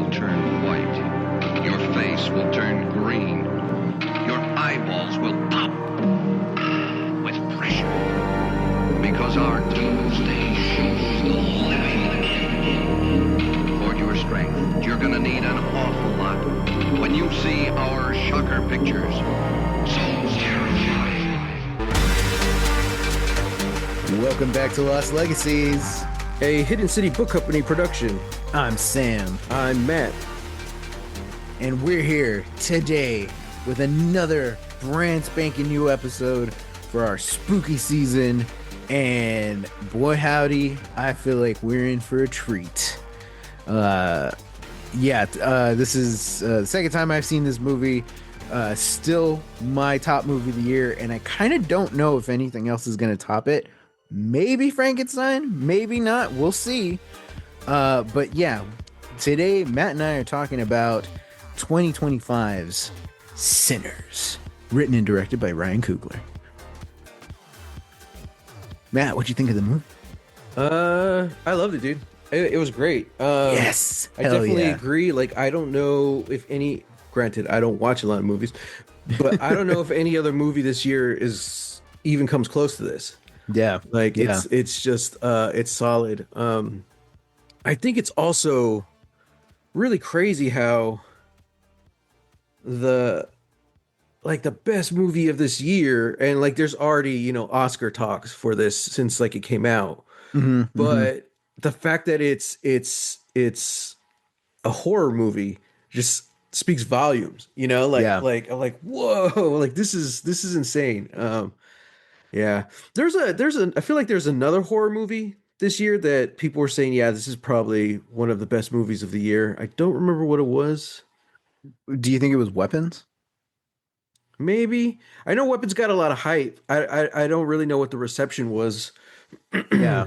will turn white. Your face will turn green. Your eyeballs will pop with pressure. Because our doomsday shows the living. For your strength, you're gonna need an awful lot. When you see our shocker pictures, so terrifying. Welcome back to Lost Legacies, a Hidden City Book Company production. I'm Sam. I'm Matt. And we're here today with another brand spanking new episode for our spooky season. And boy howdy, I feel like we're in for a treat. This is the second time I've seen this movie. Still my top movie of the year, and I kind of don't know if anything else is going to top it. Maybe Frankenstein, maybe not. We'll see. But yeah, today Matt and I are talking about 2025's Sinners, written and directed by Ryan Coogler. Matt, what'd you think of the movie? I loved it, dude. It was great. Yes, I definitely agree. Like, I don't know if any. Granted, I don't watch a lot of movies, but I don't know if any other movie this year even comes close to this. Yeah, like it's just it's solid. I think it's also really crazy how the best movie of this year, and like there's already Oscar talks for this since like it came out, but the fact that it's a horror movie just speaks volumes. Like I'm like, whoa, like this is insane. Yeah, I feel like there's another horror movie this year that people were saying, yeah, this is probably one of the best movies of the year. I don't remember what it was. Do you think it was Weapons? Maybe. I know Weapons got a lot of hype. I don't really know what the reception was. Yeah.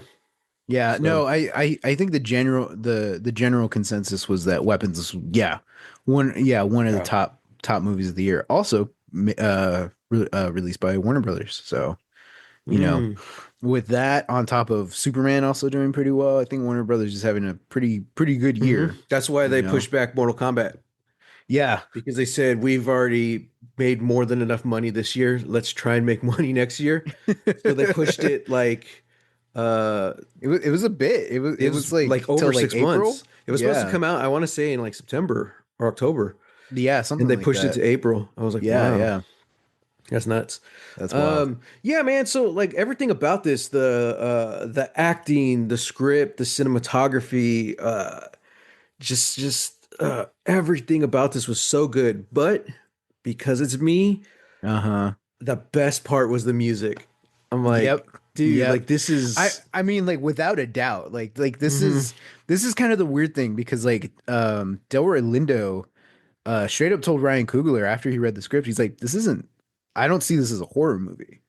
So. No, I think the general consensus was that Weapons is one of the top movies of the year. Also released by Warner Brothers. So, with that on top of Superman also doing pretty well, I think Warner Brothers is having a pretty good year. That's why they pushed back Mortal Kombat. Yeah, because they said we've already made more than enough money this year. Let's try and make money next year. So they pushed it like it was a bit. It was like over like 6 months. It was supposed to come out, I want to say, in like September or October. Yeah, something. And they like pushed that. it to April. I was like, wow. Yeah. That's nuts. That's wild. Yeah, man. So like everything about this, the acting, the script, the cinematography, just everything about this was so good. But because it's me, the best part was the music. I'm like, dude, like this is. I mean, like without a doubt, like this is kind of the weird thing because like Delroy Lindo straight up told Ryan Coogler after he read the script, he's like, I don't see this as a horror movie.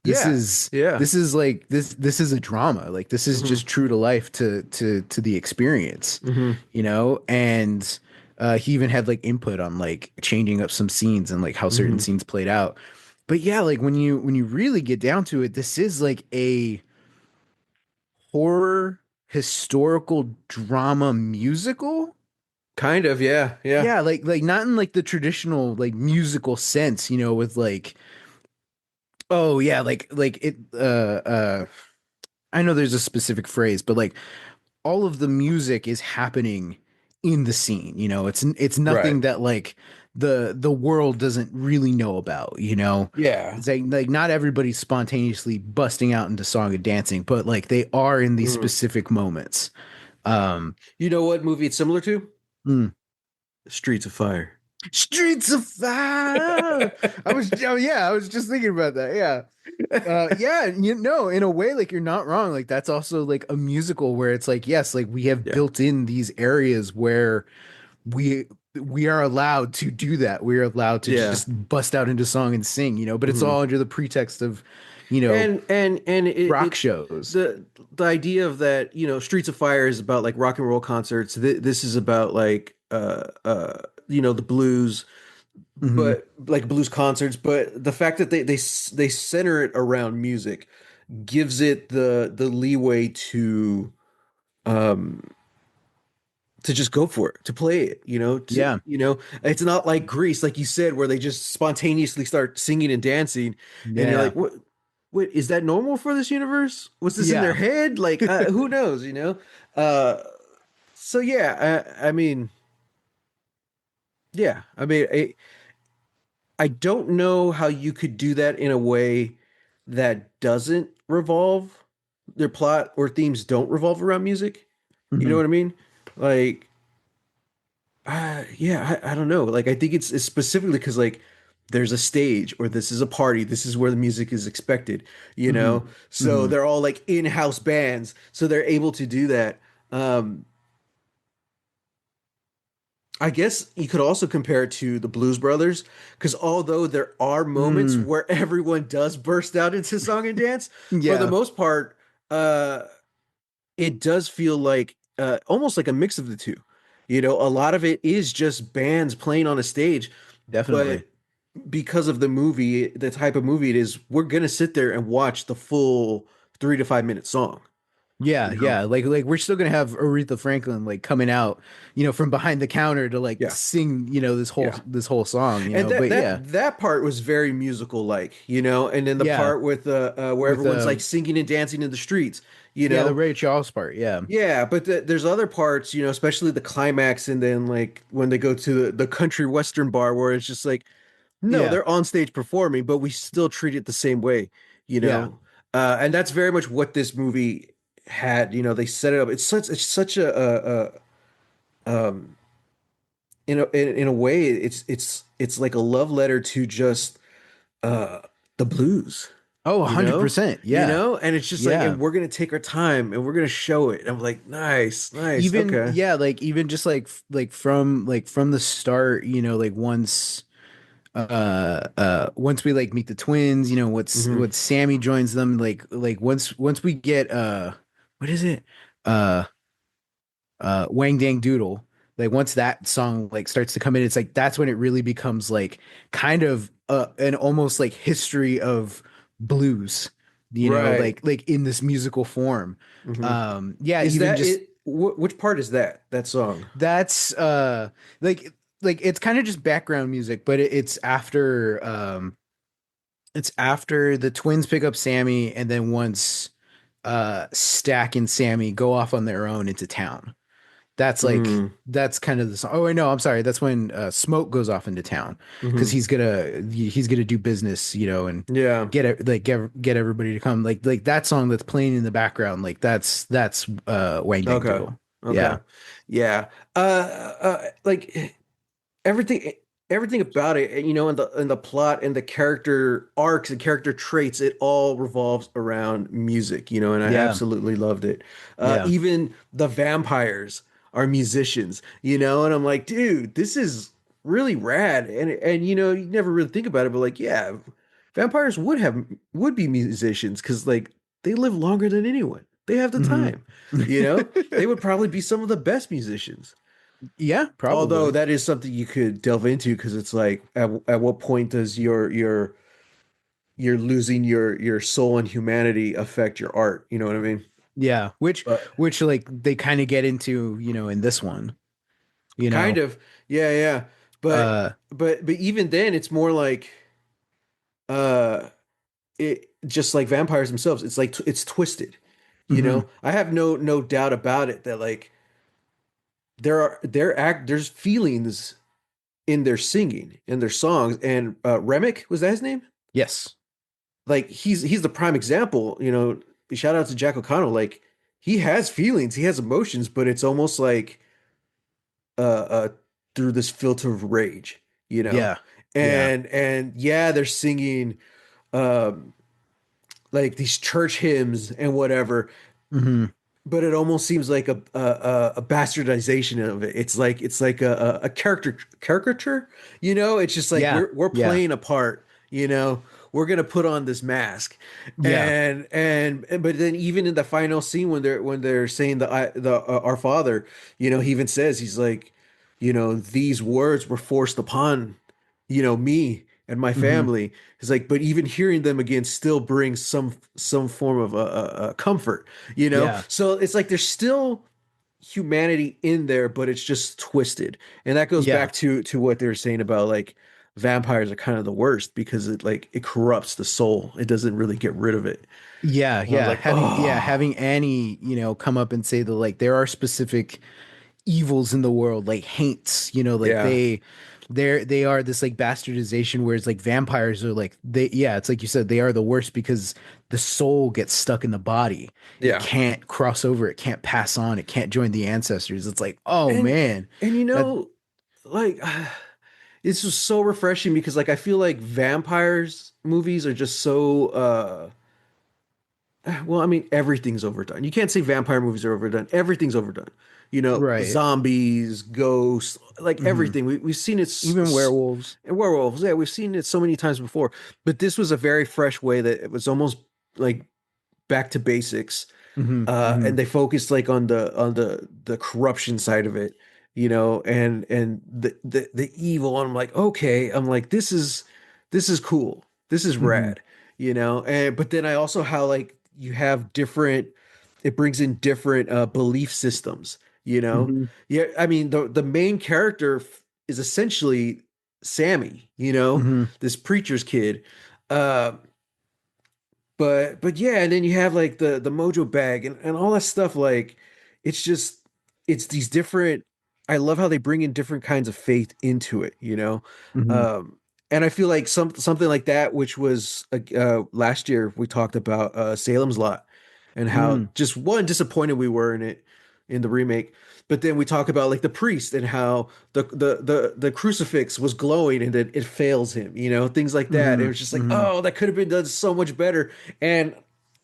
This is a drama. Like this is just true to life to the experience, and he even had like input on like changing up some scenes and like how certain scenes played out. But yeah, like when you really get down to it, this is like a horror historical drama musical. Kind of, yeah. Like not in like the traditional like musical sense, with like, oh yeah, like it. I know there's a specific phrase, but like all of the music is happening in the scene. It's nothing that like the world doesn't really know about. Yeah, it's like not everybody's spontaneously busting out into song and dancing, but like they are in these specific moments. You know what movie it's similar to? Streets of Fire. Streets of Fire. I was just thinking about that. Yeah. In a way, like you're not wrong. Like that's also like a musical where it's like, yes, like we have built in these areas where we are allowed to do that. We're allowed to just bust out into song and sing, but it's all under the pretext of, and rock shows. The idea of that, Streets of Fire is about like rock and roll concerts. This is about like the blues, but like blues concerts. But the fact that they center it around music gives it the leeway to to just go for it, to play it, Yeah. it's not like Grease, like you said, where they just spontaneously start singing and dancing, and you're Yeah. like, what is that normal for this universe? Was this in their Yeah. head? Like, who knows, Uh, so yeah, I mean, yeah, I mean, I don't know how you could do that in a way that doesn't revolve their plot or themes don't revolve around music. You know Hmm. what I mean? Like, yeah, I don't know. Like, I think it's specifically because like there's a stage or this is a party. This is where the music is expected, you Hmm. know? So Hmm. they're all like in-house bands, so they're able to do that. Um, I guess you could also compare it to the Blues Brothers, because although there are moments Mm. where everyone does burst out into song and dance, for the Yeah, most part, uh, it does feel like almost like a mix of the two. A lot of it is just bands playing on a stage, definitely. but because of the movie, the type of movie it is, we're gonna sit there and watch the full 3 to 5 minute song. Yeah, You know? yeah. Like we're still gonna have Aretha Franklin like coming out, from behind the counter to like Yeah, sing, this whole yeah. this whole song, And that But yeah, that part was very musical like, and then the yeah. part with where With everyone's like singing and dancing in the streets, you yeah, the know. Ray Charles part, yeah. Yeah, but there's other parts, especially the climax and then like when they go to the country western bar where it's just like, no, Yeah, they're on stage performing, but we still treat it the same way, you yeah. know. And that's very much what this movie had. They set it up. It's such a in a way it's like a love letter to just uh the blues, Oh, you know, 100%. Yeah. and it's just like, Yeah. and we're gonna take our time and we're gonna show it. And I'm like, nice, nice, Even okay. yeah, like even just like from the start, like once we like meet the twins, Hmm. what Sammy joins them, like once we get what is it? Uh Wang Dang Doodle. Like once that song like starts to come in, it's like that's when it really becomes like kind of an almost like history of blues, Right. like in this musical form. Hmm. Yeah, Is even that just it? Which part is that song? that's like it's kind of just background music, but it's after the twins pick up Sammy, and then once Stack and Sammy go off on their own into town. Mm. That's kind of the song. Oh wait, no, I'm sorry. That's when Smoke goes off into town because Hmm. he's gonna do business, and Yeah. get everybody to come. Like that song that's playing in the background, like that's Wang Dang Okay. Doodle. Okay. Yeah. Yeah. Like everything everything about it, and the plot and the character arcs and character traits, it all revolves around music, and I Yeah. absolutely loved it. Yeah. Even the vampires are musicians, and I'm like, dude, this is really rad. And you never really think about it, but like, yeah, vampires would be musicians because like they live longer than anyone. They have the Hmm. time, they would probably be some of the best musicians. Yeah, Although probably. that is something you could delve into because it's like at what point does your losing your soul and humanity affect your art? You know what I mean? Yeah. Which But which like they kind of get into, in this one, you kind know. of, yeah, yeah. But Uh but even then, it's more like uh, it just like vampires themselves. It's like it's twisted. mhm. I have no doubt about it that like there's feelings in their singing in their songs. And Remick, was that his name? Yes. Like he's the prime example, shout out to Jack O'Connell. Like he has feelings, he has emotions, but it's almost like uh through this filter of rage, you know Yeah. Yeah. and yeah, they're singing um like these church hymns and whatever, Hmm. but it almost seems like a bastardization of it. It's like a caricature. It's just like Yeah. we're Yeah. playing a part. We're gonna put on this mask, Yeah. and but then even in the final scene when they're saying the Our Father, he even says, he's like, these words were forced upon me and my Hmm. family. It's like, but even hearing them again still brings some form of a comfort. Yeah. So it's like there's still humanity in there, but it's just twisted. And that goes Yeah. back to what they were saying about like vampires are kind of the worst because it corrupts the soul. It doesn't really get rid of it. Yeah, And I was yeah. like, Having oh, Annie, come up and say that like there are specific evils in the world, like haints, like yeah, they are this like bastardization, whereas like vampires are like it's like you said, they are the worst because the soul gets stuck in the body. It yeah. can't cross over, it can't pass on, it can't join the ancestors. It's like, oh And man. and That like this was so refreshing because like I feel like vampires movies are just so well, I mean, everything's overdone. You can't say vampire movies are overdone. Everything's overdone. right. Zombies, ghosts, like Hmm. everything. We've seen it, Even werewolves. and werewolves. Yeah, we've seen it so many times before. But this was a very fresh way that it was almost like back to basics. Hmm. Hmm. And they focused like on the corruption side of it, and the evil. And I'm like, okay, I'm like, this is cool. This is Hmm. rad, And but then I also how like you have different, it brings in different belief systems, you know. Hmm. Yeah, I mean the main character is essentially Sammy, Hmm. this preacher's kid. Uh, but yeah, and then you have like the mojo bag and all that stuff. Like it's just it's these different. I love how they bring in different kinds of faith into it. Hmm. Um, and I feel like something like that, which was last year we talked about Salem's Lot and how Mm. just one disappointed we were in it in the remake. But then we talk about like the priest and how the crucifix was glowing and then it fails him, things like that. And it Hmm. was just like, Hmm. oh, that could have been done so much better. And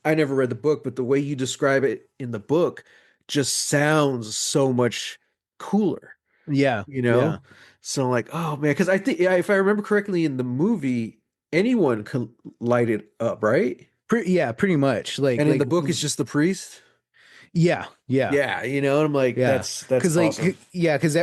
I never read the book, but the way you describe it in the book just sounds so much cooler, Yeah. you Yeah. know? So I'm like, oh man, because I think yeah, if I remember correctly in the movie, anyone can light it up, right? Yeah, pretty much. And in the book, it's just the priest. Yeah, yeah, Yeah, and I'm like, yeah. that's Because awesome.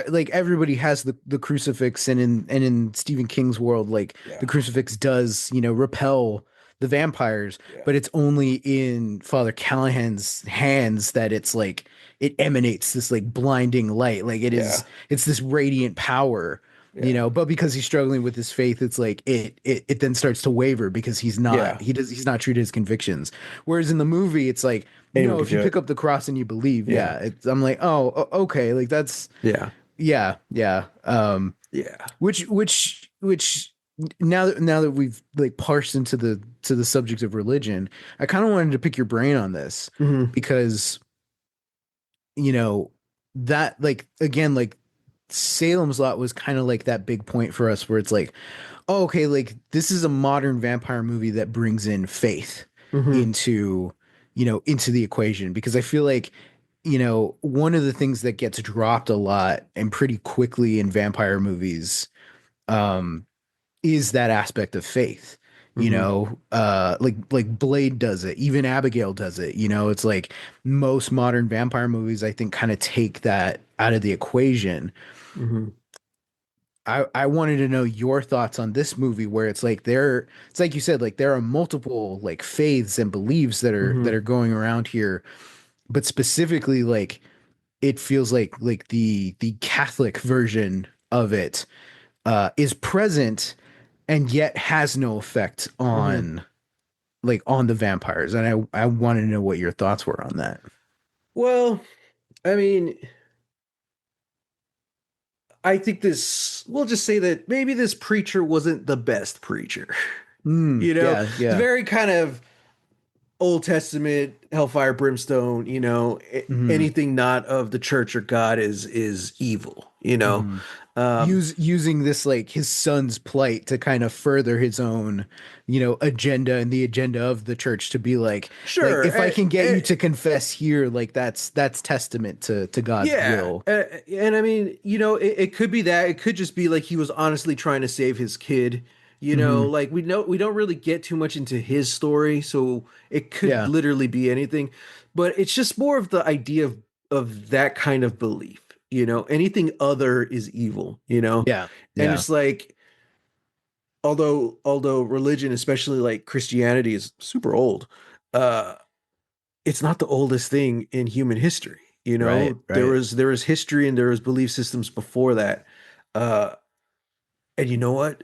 like everybody has the crucifix, and in Stephen King's world, like the Yeah, crucifix does repel the vampires, yeah, but it's only in Father Callahan's hands that it's like it emanates this like blinding light, like yeah, it's this radiant power. yeah, But because he's struggling with his faith, it's like it then starts to waver because yeah. he's not true to his convictions. Whereas in the movie, it's like, Anyone no, could if you do pick it. up the cross and you believe, Yeah, I'm like, oh, okay, like that's, yeah, yeah, yeah. yeah. Which now that we've like parsed into the subject of religion, I kind of wanted to pick your brain on this Hmm. because you know that like again like Salem's Lot was kind of like that big point for us where it's like, oh, okay, like this is a modern vampire movie that brings in faith Hmm. into into the equation, because I feel like one of the things that gets dropped a lot and pretty quickly in vampire movies um is that aspect of faith. Hmm. Like Blade does it, even Abigail does it. It's like most modern vampire movies, I think, kind of take that out of the equation. Hmm. I wanted to know your thoughts on this movie, where it's like you said, like there are multiple like faiths and beliefs that are Hmm. going around here, but specifically like it feels like the Catholic version of it is present and yet has no effect Hmm. on the vampires. And I wanted to know what your thoughts were on that. Well, I mean, I think we'll just say that maybe this preacher wasn't the best preacher. Yeah, It's yeah. very kind of Old Testament, hellfire, brimstone, Hmm. anything not of the church or God is evil. Hmm. Um, Using this like his son's plight to kind of further his own, agenda and the agenda of the church, to be like sure. if I can get you to confess here, like that's testament to God's Yeah. will. And I mean, it could be that. It could just be like he was honestly trying to save his kid. Hmm. Like we don't really get too much into his story, so it could Yeah. literally be anything. But it's just more of the idea of that kind of belief. Anything other is evil. Yeah. And Yeah. it's like although religion, especially like Christianity, is super old, uh, it's not the oldest thing in human history. You Right, know, right. there was history and there was belief systems before that. Uh, and you know what?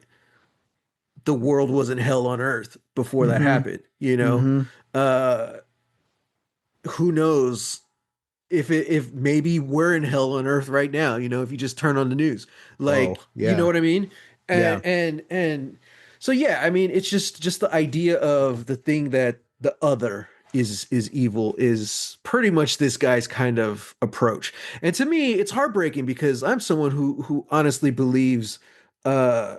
The world wasn't hell on earth before that Mm-hmm. happened, you know? Mm-hmm. Uh, who knows if maybe we're in hell on earth right now, you know, if you just turn on the news. Whoa. Like, you know Yeah. what I mean? Yeah. And so yeah, I mean, it's just the idea of the thing that the other is evil is pretty much this guy's kind of approach. And to me, it's heartbreaking because I'm someone who honestly believes uh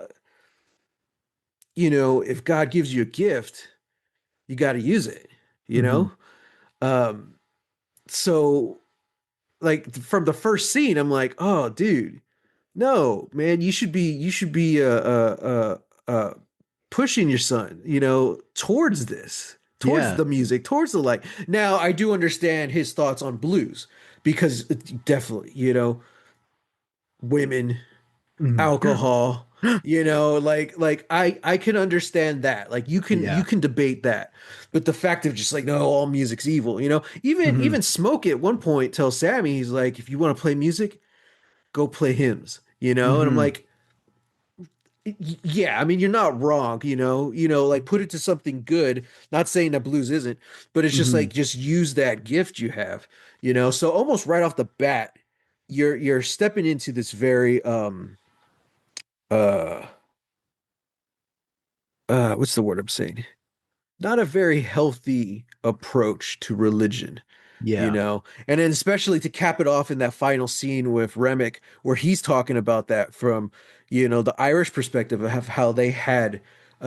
you know, if God gives you a gift, you got to use it, you Mm-hmm. know? Um so like from the first scene, I'm like, oh, dude, no, man, you should be pushing your son, you know, towards this, towards Yeah. the music, towards the light. Now, I do understand his thoughts on blues because definitely, you know, women, Mm-hmm. alcohol, you know, like I can understand that. Like you Yeah. can debate that. But the fact of just like no, all music's evil, you know. Mm-hmm. Even Smokey at one point tells Sammy, he's like, if you want to play music, go play hymns, you know? And I'm Mm-hmm. like, yeah, I mean, you're not wrong, you know, like put it to something good. Not saying that blues isn't, but it's just Mm-hmm. like just use that gift you have, you know. So almost right off the bat, you're stepping into this very uh what's the word I'm saying? Not a very healthy approach to religion, you Yeah. know? And then especially to cap it off in that final scene with Remick, where he's talking about that from, you know, the Irish perspective of how they had,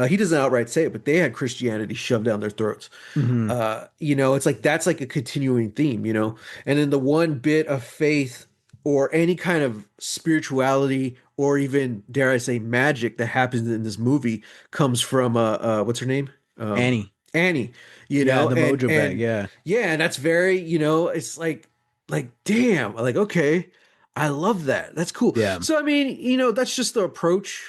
he doesn't outright say it, but they had Christianity shoved down their throats. Mm-hmm. You know, it's like that's like a continuing theme, you know? And then the one bit of faith or any kind of spirituality or even, dare I say, magic that happens in this movie comes from what's her name? Annie. Annie, you Yeah, know, the mojo bag. Yeah. yeah, and that's very, you know, it's like damn, like okay, I love that. That's cool. Yeah. So I mean, you know, that's just the approach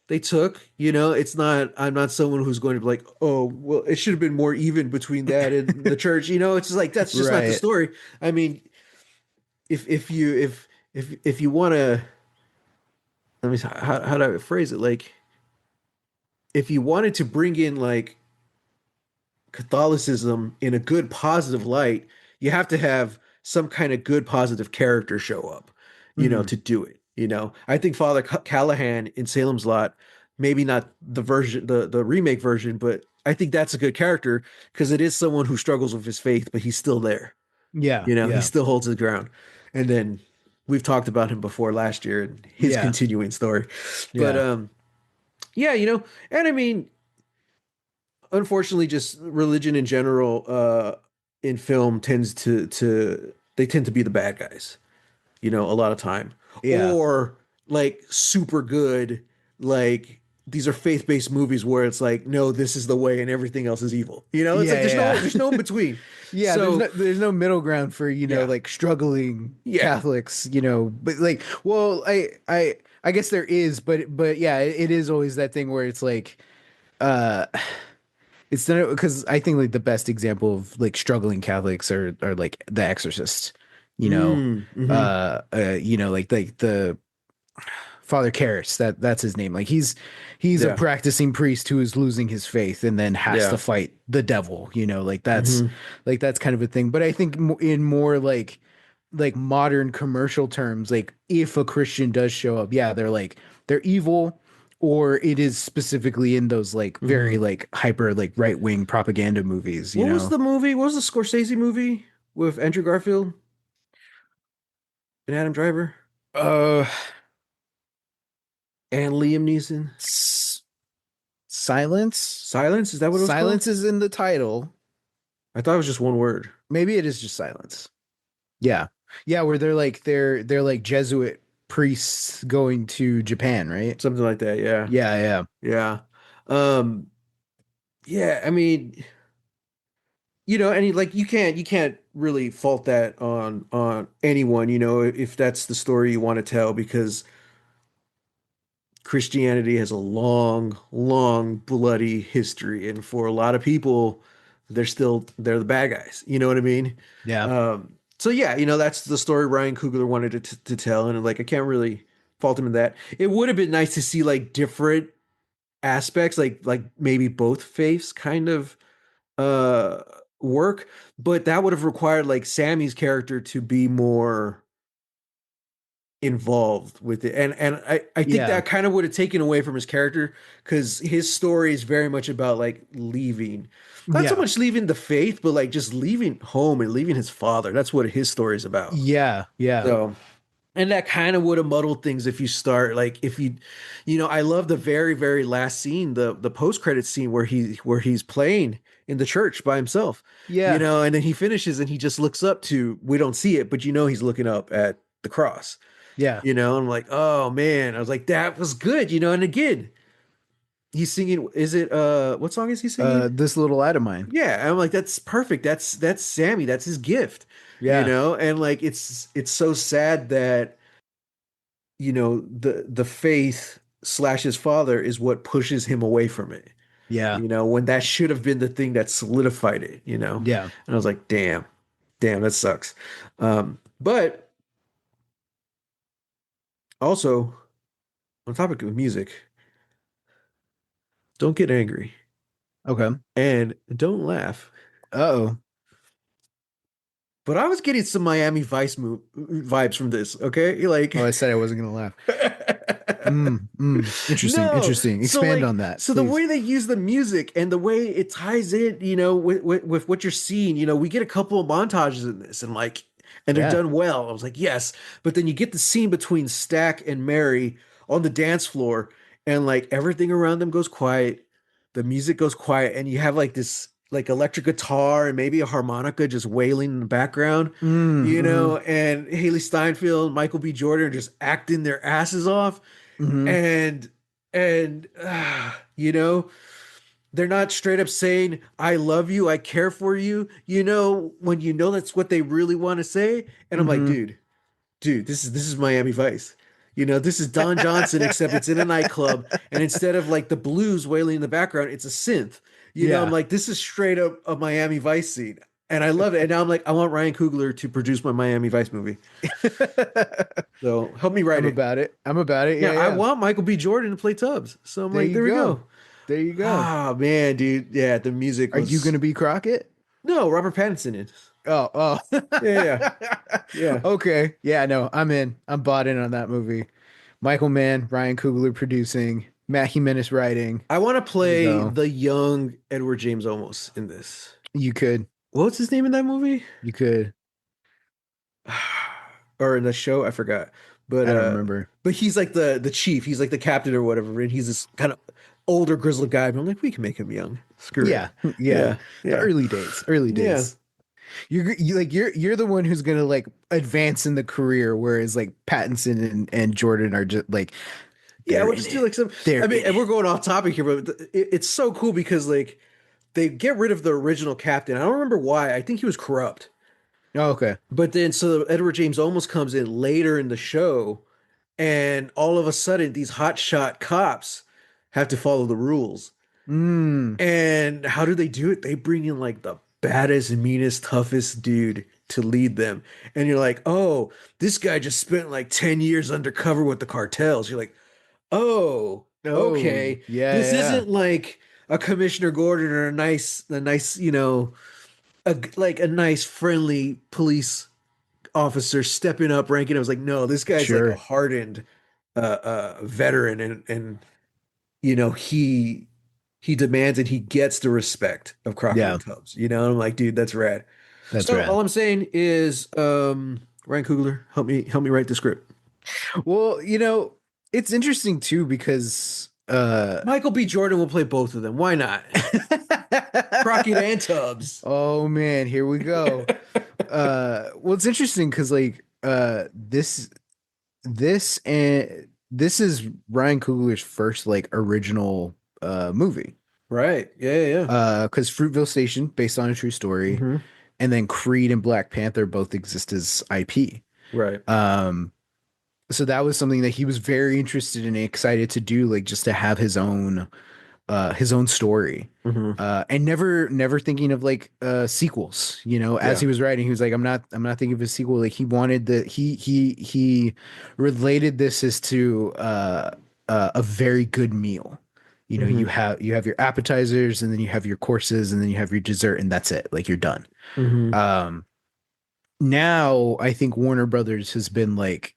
they took. You know, it's not, I'm not someone who's going to be like, oh, well, it should have been more even between that and the church. You know, it's just like that's just not the Right. story. I mean, if you want to, let me how do I phrase it? Like, if you wanted to bring in like Catholicism in a good positive light, you have to have some kind of good positive character show up, you know, Mm-hmm. to do it. You know, I think Father Callahan in Salem's Lot, maybe not the version, the remake version, but I think that's a good character because it is someone who struggles with his faith, but he's still there. Yeah. You know, he Yeah. still holds his ground. And then we've talked about him before last year and his Yeah. continuing story. But Yeah. yeah, you know, and I mean, unfortunately just religion in general in film tends to they tend to be the bad guys, you know, a lot of time. Yeah. Or like super good, like these are faith-based movies where it's like no, this is the way and everything else is evil, you know. It's like Yeah. there's no in Yeah. between. Yeah, So there's no middle ground for, yeah, like struggling yeah. Catholics, but like, well, I guess there is, but yeah, it is always that thing where it's like uh it's not, because I think like the best example of like struggling Catholics are like The Exorcist, you know. Mm-hmm. Like the Father Karras, that's his name. Like he's a Yeah, practicing priest who is losing his faith and then has to yeah. fight the devil, Mm-hmm. like that's kind of a thing. But I think in more like modern commercial terms, like if a Christian does show up, yeah, they're evil, or it is specifically in those like very Mm-hmm. like hyper like right-wing propaganda movies, What was the movie, what was the Scorsese movie with Andrew Garfield and Adam Driver Uh and Liam Neeson? s- Silence. Silence, is that what it was called? Silence is in the title. I thought it was just one word. Maybe it is just silence. Yeah. Yeah, where they're like Jesuit priests going to Japan, right? Something like that, yeah. Yeah, yeah. Yeah. Um, yeah, I mean, you know, and like you can't really fault that on anyone, you know, if that's the story you want to tell, because Christianity has a long, long, bloody history, and for a lot of people, they're the bad guys. You know what I mean? Yeah. So yeah, that's the story Ryan Coogler wanted to tell, and like I can't really fault him in that. It would have been nice to see like different aspects, like maybe both faiths kind of uh work, but that would have required like Sammy's character to be more involved with it. And I think Yeah. that kind of would have taken away from his character because his story is very much about like leaving. Not so Yeah. much leaving the faith, but like just leaving home and leaving his father. That's what his story is about. Yeah. Yeah. So, and that kind of would have muddled things if you start like if I love the very, very last scene, the post-credit scene where he's playing in the church by himself. Yeah. And then he finishes and he just looks up to, we don't see it, but he's looking up at the cross. Yeah. I'm like, oh man. I was like, that was good, and again, he's singing, is it what song is he singing? This little lad of mine. Yeah, I'm like, that's perfect. That's Sammy. That's his gift. Yeah. And like it's so sad that the faith slash his father is what pushes him away from it. Yeah. When that should have been the thing that solidified it. Yeah. And I was like, damn, that sucks. But also on topic of music, don't get angry Okay. and don't laugh. Uh-oh. But I was getting some Miami Vice vibes from this. Okay, like Oh, I said I wasn't gonna laugh. Interesting. no. Interesting. So Expand like, on that, so the please. way they use the music and the way it ties in, with what you're seeing, we get a couple of montages in this, and they're Yeah. done well. I was like, yes. But then you get the scene between Stack and Mary on the dance floor, and like everything around them goes quiet, the music goes quiet, and you have like this like electric guitar and maybe a harmonica just wailing in the background, Mm-hmm. and Haley Steinfeld, Michael B. Jordan are just acting their asses off, Mm-hmm. and they're not straight up saying I love you, I care for you, when that's what they really want to say. And I'm like, Mm-hmm. dude, this is Miami Vice. This is Don Johnson, except it's in a nightclub, and instead of like the blues wailing in the background, it's a synth. I'm Yeah. like, this is straight up a Miami Vice scene. And I love it. And now I'm like, I want Ryan Coogler to produce my Miami Vice movie. So help me write I'm it. about it. I'm about it. Yeah, Yeah, I yeah. want Michael B. Jordan to play Tubbs. So I'm There like, you there we go. go. There you go. Ah, man, dude. Yeah, the music Are you was gonna be Crockett? no Robert Pattinson is. Oh, oh. Yeah, yeah, yeah. Okay. Yeah, no, I'm in. I'm bought in on that movie. Michael Mann, Ryan Coogler producing, Matt Jimenez writing. I want to There you play go. the young Edward James Olmos in this. You could. What's his name in that movie? You could. Or in the show, I forgot. But I don't remember. but he's like the chief. He's like the captain or whatever, and he's this kind of older grizzled guy. But I'm like, we can make him young. Screw Yeah. it. Yeah. Yeah, The yeah, early days. Early yeah. days. You're the one who's gonna like advance in the career, whereas like Pattinson and Jordan are just like Yeah, they're we'll in just do it. like some. They're I mean, in and it. we're going off topic here, but it's so cool because like they get rid of the original captain. I don't remember why. I think he was corrupt. Oh, okay. But then so Edward James almost comes in later in the show, and all of a sudden these hotshot cops have to follow the rules. Mm. And how do they do it? They bring in like the baddest, meanest, toughest dude to lead them. And you're like, oh, this guy just spent like 10 years undercover with the cartels. You're like, oh, Oh, okay. yeah, This yeah. isn't like a Commissioner Gordon or a nice, like a nice friendly police officer stepping up, ranking. I was like, no, this guy's like a Sure. hardened veteran, and he demands and he gets the respect of Crockett Yeah, and Tubbs. And I'm like, dude, that's rad. that's So rad. all I'm saying is, Ryan Coogler, help me write the script. Well, it's interesting too because Michael B. Jordan will play both of them. Why not? Crockett and Tubbs. oh man, here we go. Well, it's interesting because like this is Ryan Coogler's first like original movie. Right. Yeah, yeah. Because Fruitville Station, based on a true story, Hmm. and then Creed and Black Panther both exist as IP. Right. So that was something that he was very interested in and excited to do, like just to have his own his own story, Hmm. and never thinking of like sequels. As Yeah. he was writing, he was like, I'm not thinking of a sequel. Like he wanted the he related this as to a very good meal. You Hmm. have your appetizers, and then you have your courses, and then you have your dessert, and that's it. Like you're done. Hmm. Um, Now I think Warner Brothers has been like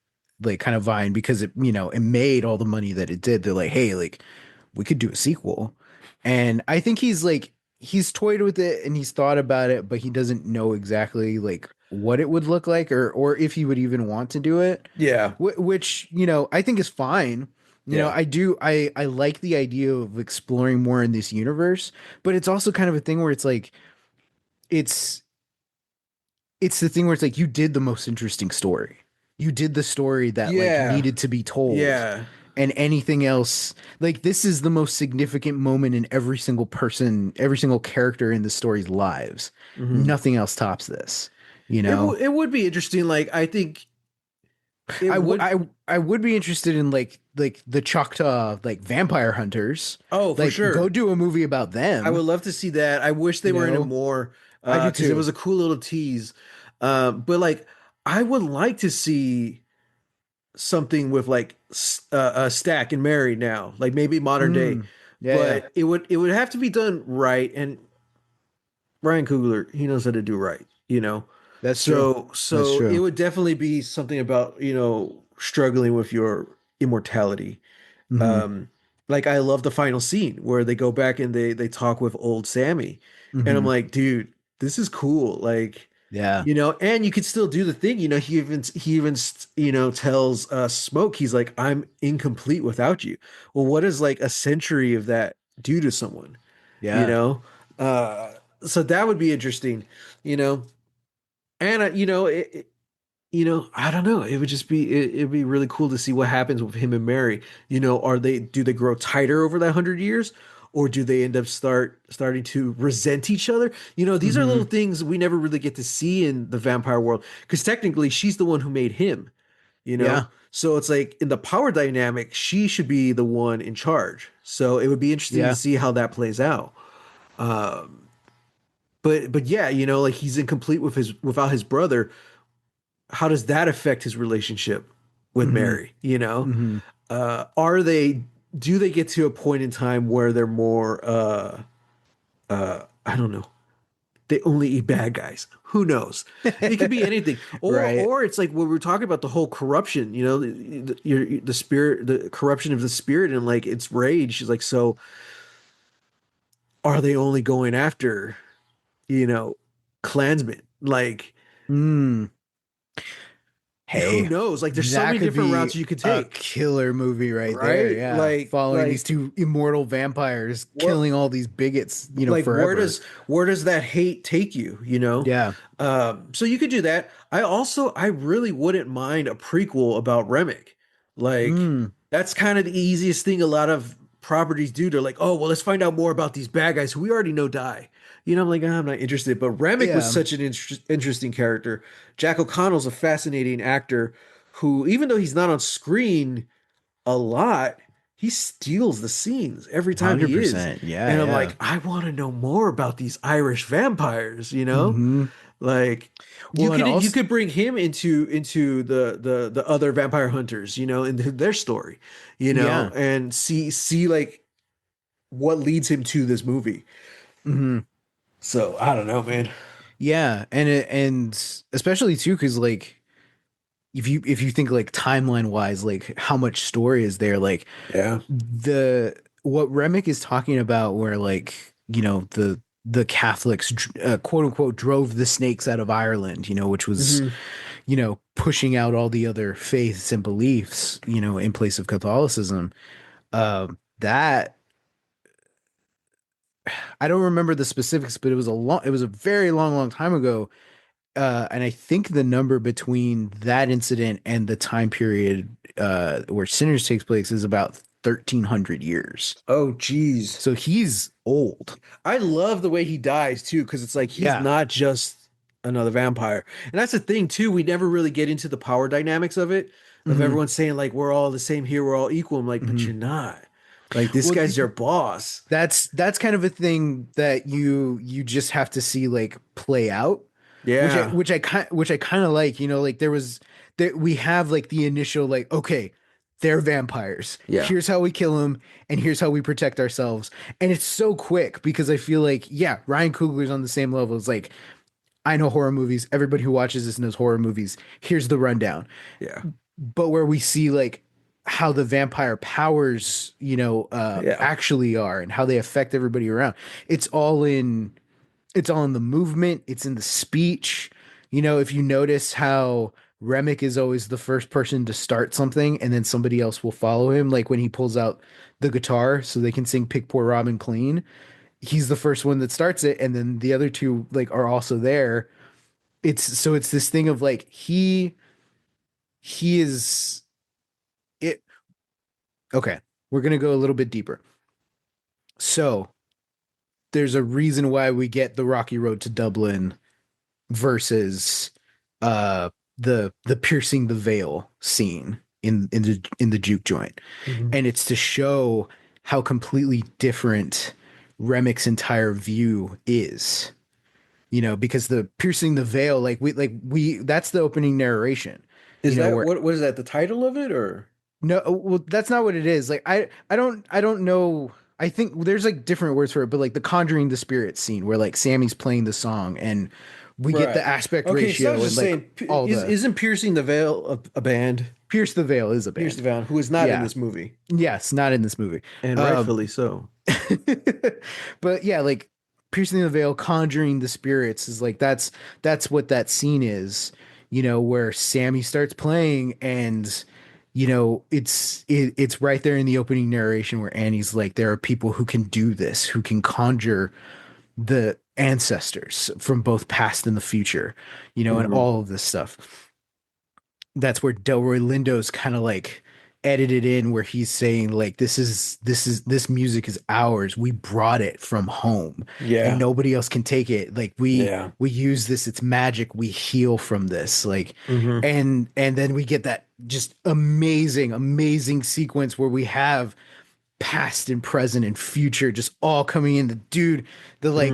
kind of vying because it made all the money that it did. They're like, hey, like we could do a sequel. And I think he's toyed with it and he's thought about it, but he doesn't know exactly like what it would look like, or if he would even want to do it. Yeah. Which, I think is fine. Yeah. I like the idea of exploring more in this universe, but it's also kind of a thing where it's like it's it's the thing where it's like you did the most interesting story. You did the story that like Yeah. needed to be told. Yeah. And anything else, like this is the most significant moment in every single person, every single character in the story's lives. Hmm. Nothing else tops this, you know? It would be interesting. Like I think it I, w- would. I, I would be interested in like the Choctaw like vampire hunters. Oh, for Like go sure. do a movie about I them, would love to see that. I wish they you were in it know? more I do because it too. was a cool little tease. But like, I would like to see something with like Stack and Mary now, like maybe modern day. Mm, yeah, yeah. But it would have to be done right. And Ryan Coogler, he knows how to do right, you know. That's true. That's So it true. would definitely be something about, struggling with your immortality. Hmm. Um, like I love the final scene where they go back and they talk with old Sammy. And I'm Hmm. like, dude, this is cool. Like, Yeah. and you could still do the thing, he even tells Smoke, he's like, I'm incomplete without you. Well, what does like a century of that do to someone? You Yeah. know? Uh so that would be interesting, you know. And I don't know. It would just be it'd be really cool to see what happens with him and Mary. Do they grow tighter over that 100 years, or do they end up starting to resent each other? These are little Hmm. things we never really get to see in the vampire world because technically she's the one who made him. You know, Yeah. so it's like in the power dynamic, she should be the one in charge. So it would be interesting to Yeah. see how that plays out. Um, but yeah, like he's incomplete without his brother. How does that affect his relationship with Hmm. Mary? You know, Hmm. are they do they get to a point in time where they're more I don't know, they only eat bad guys? Who knows? It could be anything. Or Right. or it's like when we're talking about the whole corruption, the spirit, the corruption of the spirit and like its rage. She's like, so are they only going after, you know, Klansmen? Like, Mm. who Hey, knows? Like there's so that many could different be routes you could a take. killer movie right there. Right? Yeah. Like, Following these like two immortal vampires what, killing all these bigots, like forever. where does that hate take you? Yeah. So you could do that. I really wouldn't mind a prequel about Remick. Like, Mm. that's kind of the easiest thing a lot of properties do. They're like, oh well, let's find out more about these bad guys who we already know die. I'm like, "Ah, I'm not interested." But Remick was Yeah. such an interesting character. Jack O'Connell's a fascinating actor who, even though he's not on screen a lot, he steals the scenes every time he is. 100%. Yeah. And I'm Yeah. like, I want to know more about these Irish vampires. Hmm. Like you Well, and could you also, could bring him into the other vampire hunters, into their story, yeah. and see like what leads him to this movie. Hmm. So I don't know, man. Yeah. And especially too, because like, if you think like timeline wise, like how much story is there, like Yeah. the what Remick is talking about, where like the Catholics quote unquote drove the snakes out of Ireland, which was Hmm. pushing out all the other faiths and beliefs, in place of Catholicism. That I don't remember the specifics, but it was a very long time ago. And I think the number between that incident and the time period where Sinners takes place is about 1300 years. Oh, geez. So he's old. I love the way he dies too, because it's like he's Yeah. not just another vampire. And that's the thing too. We never really get into the power dynamics of it, of Hmm. everyone saying like we're all the same here, we're all equal. I'm like, but Hmm. you're not. Like this Well, guy's your boss. that's kind of a thing that you just have to see like play out, Yeah. which I kind of like, like there we have like the initial like, okay, they're vampires. Yeah. Here's how we kill them and here's how we protect ourselves. And it's so quick because I feel like, yeah, Ryan Coogler's on the same level as like, I know horror movies. Everybody who watches this knows horror movies. Here's the rundown. Yeah. But where we see like how the vampire powers, Yeah. actually are and how they affect everybody around. It's all in it's all in the movement, it's in the speech. If you notice how Remick is always the first person to start something and then somebody else will follow him, like when he pulls out the guitar so they can sing Pick Poor Robin Clean. He's the first one that starts it, and then the other two like are also there. It's this thing of like he is it okay. We're gonna go a little bit deeper. So there's a reason why we get the Rocky Road to Dublin versus uh the piercing the veil scene in the juke joint. Mhm. And it's to show how completely different Remick's entire view is. Because the piercing the veil, like we that's the opening narration. Is that Where what is that the title of it or? no, well, that's not what it is. Like I don't know. I think there's like different words for it, but like the Conjuring the Spirit scene where like Sammy's playing the song and we get the Right. aspect Okay, so I ratio was and just like saying, all the isn't Piercing the Veil a band? Pierce the Veil is a Pierce the band. Veil, who is not in Yeah. this movie, Yes, not in this movie. and Um, rightfully so. but yeah, like piercing the veil, conjuring the spirits is like that's what that scene is, where Sammy starts playing and it's right there in the opening narration where Annie's like, there are people who can do this, who can conjure the ancestors from both past and the future, and Hmm. all of this stuff. That's where Delroy Lindo's kind of like edited in where he's saying like this music is ours. We brought it from home and Yeah, nobody else can take it. Like yeah. we use this, it's magic. We heal from this. Like Hmm. and then we get that just amazing sequence where we have past and present and future just all coming in. The like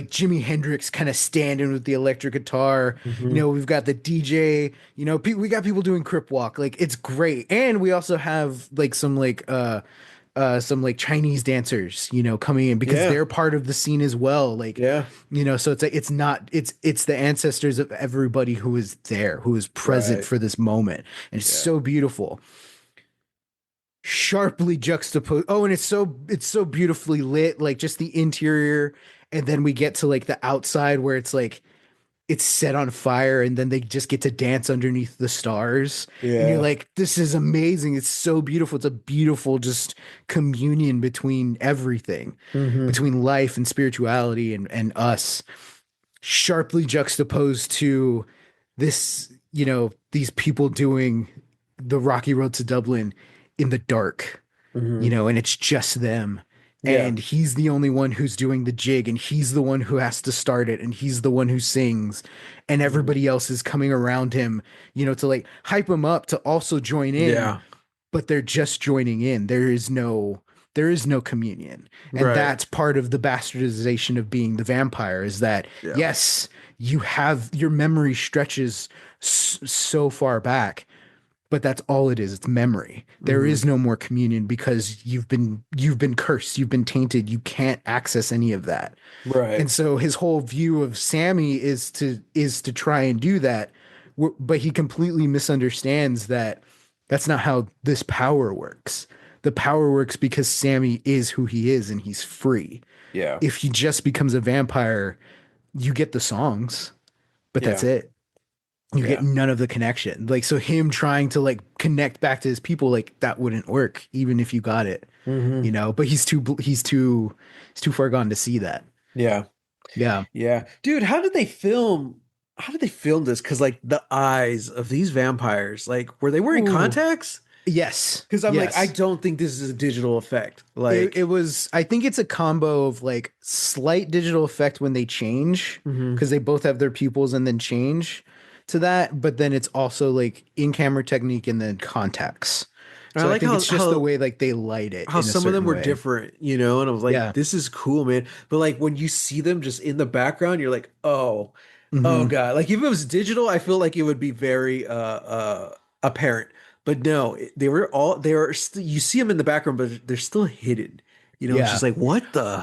Jimi Hendrix kind of standing with the electric guitar. Hmm. We've got the DJ. We got people doing crip walk. Like it's great, and we also have like some like Chinese dancers, coming in because Yeah, they're part of the scene as well. Like, yeah. so it's like it's the ancestors of everybody who is there, who is present Right. for this moment, and it's Yeah. so beautiful, sharply juxtaposed. Oh, and it's so beautifully lit, like just the interior, and then we get to like the outside where it's like it's set on fire, and then they just get to dance underneath the stars, and you're Yeah. like, this is amazing. It's so beautiful. It's a beautiful just communion between everything, Hmm. between life and spirituality and us, sharply juxtaposed to this, these people doing the Rocky Road to Dublin in the dark, Hmm. and it's just them. Yeah. And he's the only one who's doing the jig, and he's the one who has to start it, and he's the one who sings, and Hmm. everybody else is coming around him, to like hype him up to also join in, Yeah. but they're just joining in. There is no communion. And Right. that's part of the bastardization of being the vampire is that Yeah. yes, you have your memory stretches so far back, but that's all it is. It's memory. There Hmm. is no more communion because you've been cursed, you've been tainted, you can't access any of that. Right. And so his whole view of Sammy is to try and do that, but he completely misunderstands that that's not how this power works. The power works because Sammy is who he is and he's free. Yeah. If he just becomes a vampire, you get the songs, but that's Yeah. it. You get Yeah. none of the connection. Like, so him trying to like connect back to his people, like that wouldn't work even if you got it, Hmm. but he's too far gone to see that. Yeah. Yeah. Yeah. Dude, how did they film this? Because like the eyes of these vampires, like were they wearing Ooh. contacts? Yes. Because I'm like, I Yes. don't think this is a digital effect. It Like, was, I think it's a combo of like slight digital effect when they change, mhm. because they both have their pupils and then change to that. But then it's also like in camera technique and then contacts. I So I like think how it's just the way like they light it how in a some of them certain were way. different, you know, and I was like, Yeah. this is cool, man. But like when you see them just in the background, you're like, oh Hmm. God. Like if it was digital, I feel like it would be very apparent. But no, they were still, you see them in the background, but they're still hidden. You know, it's just Yeah. like, what the?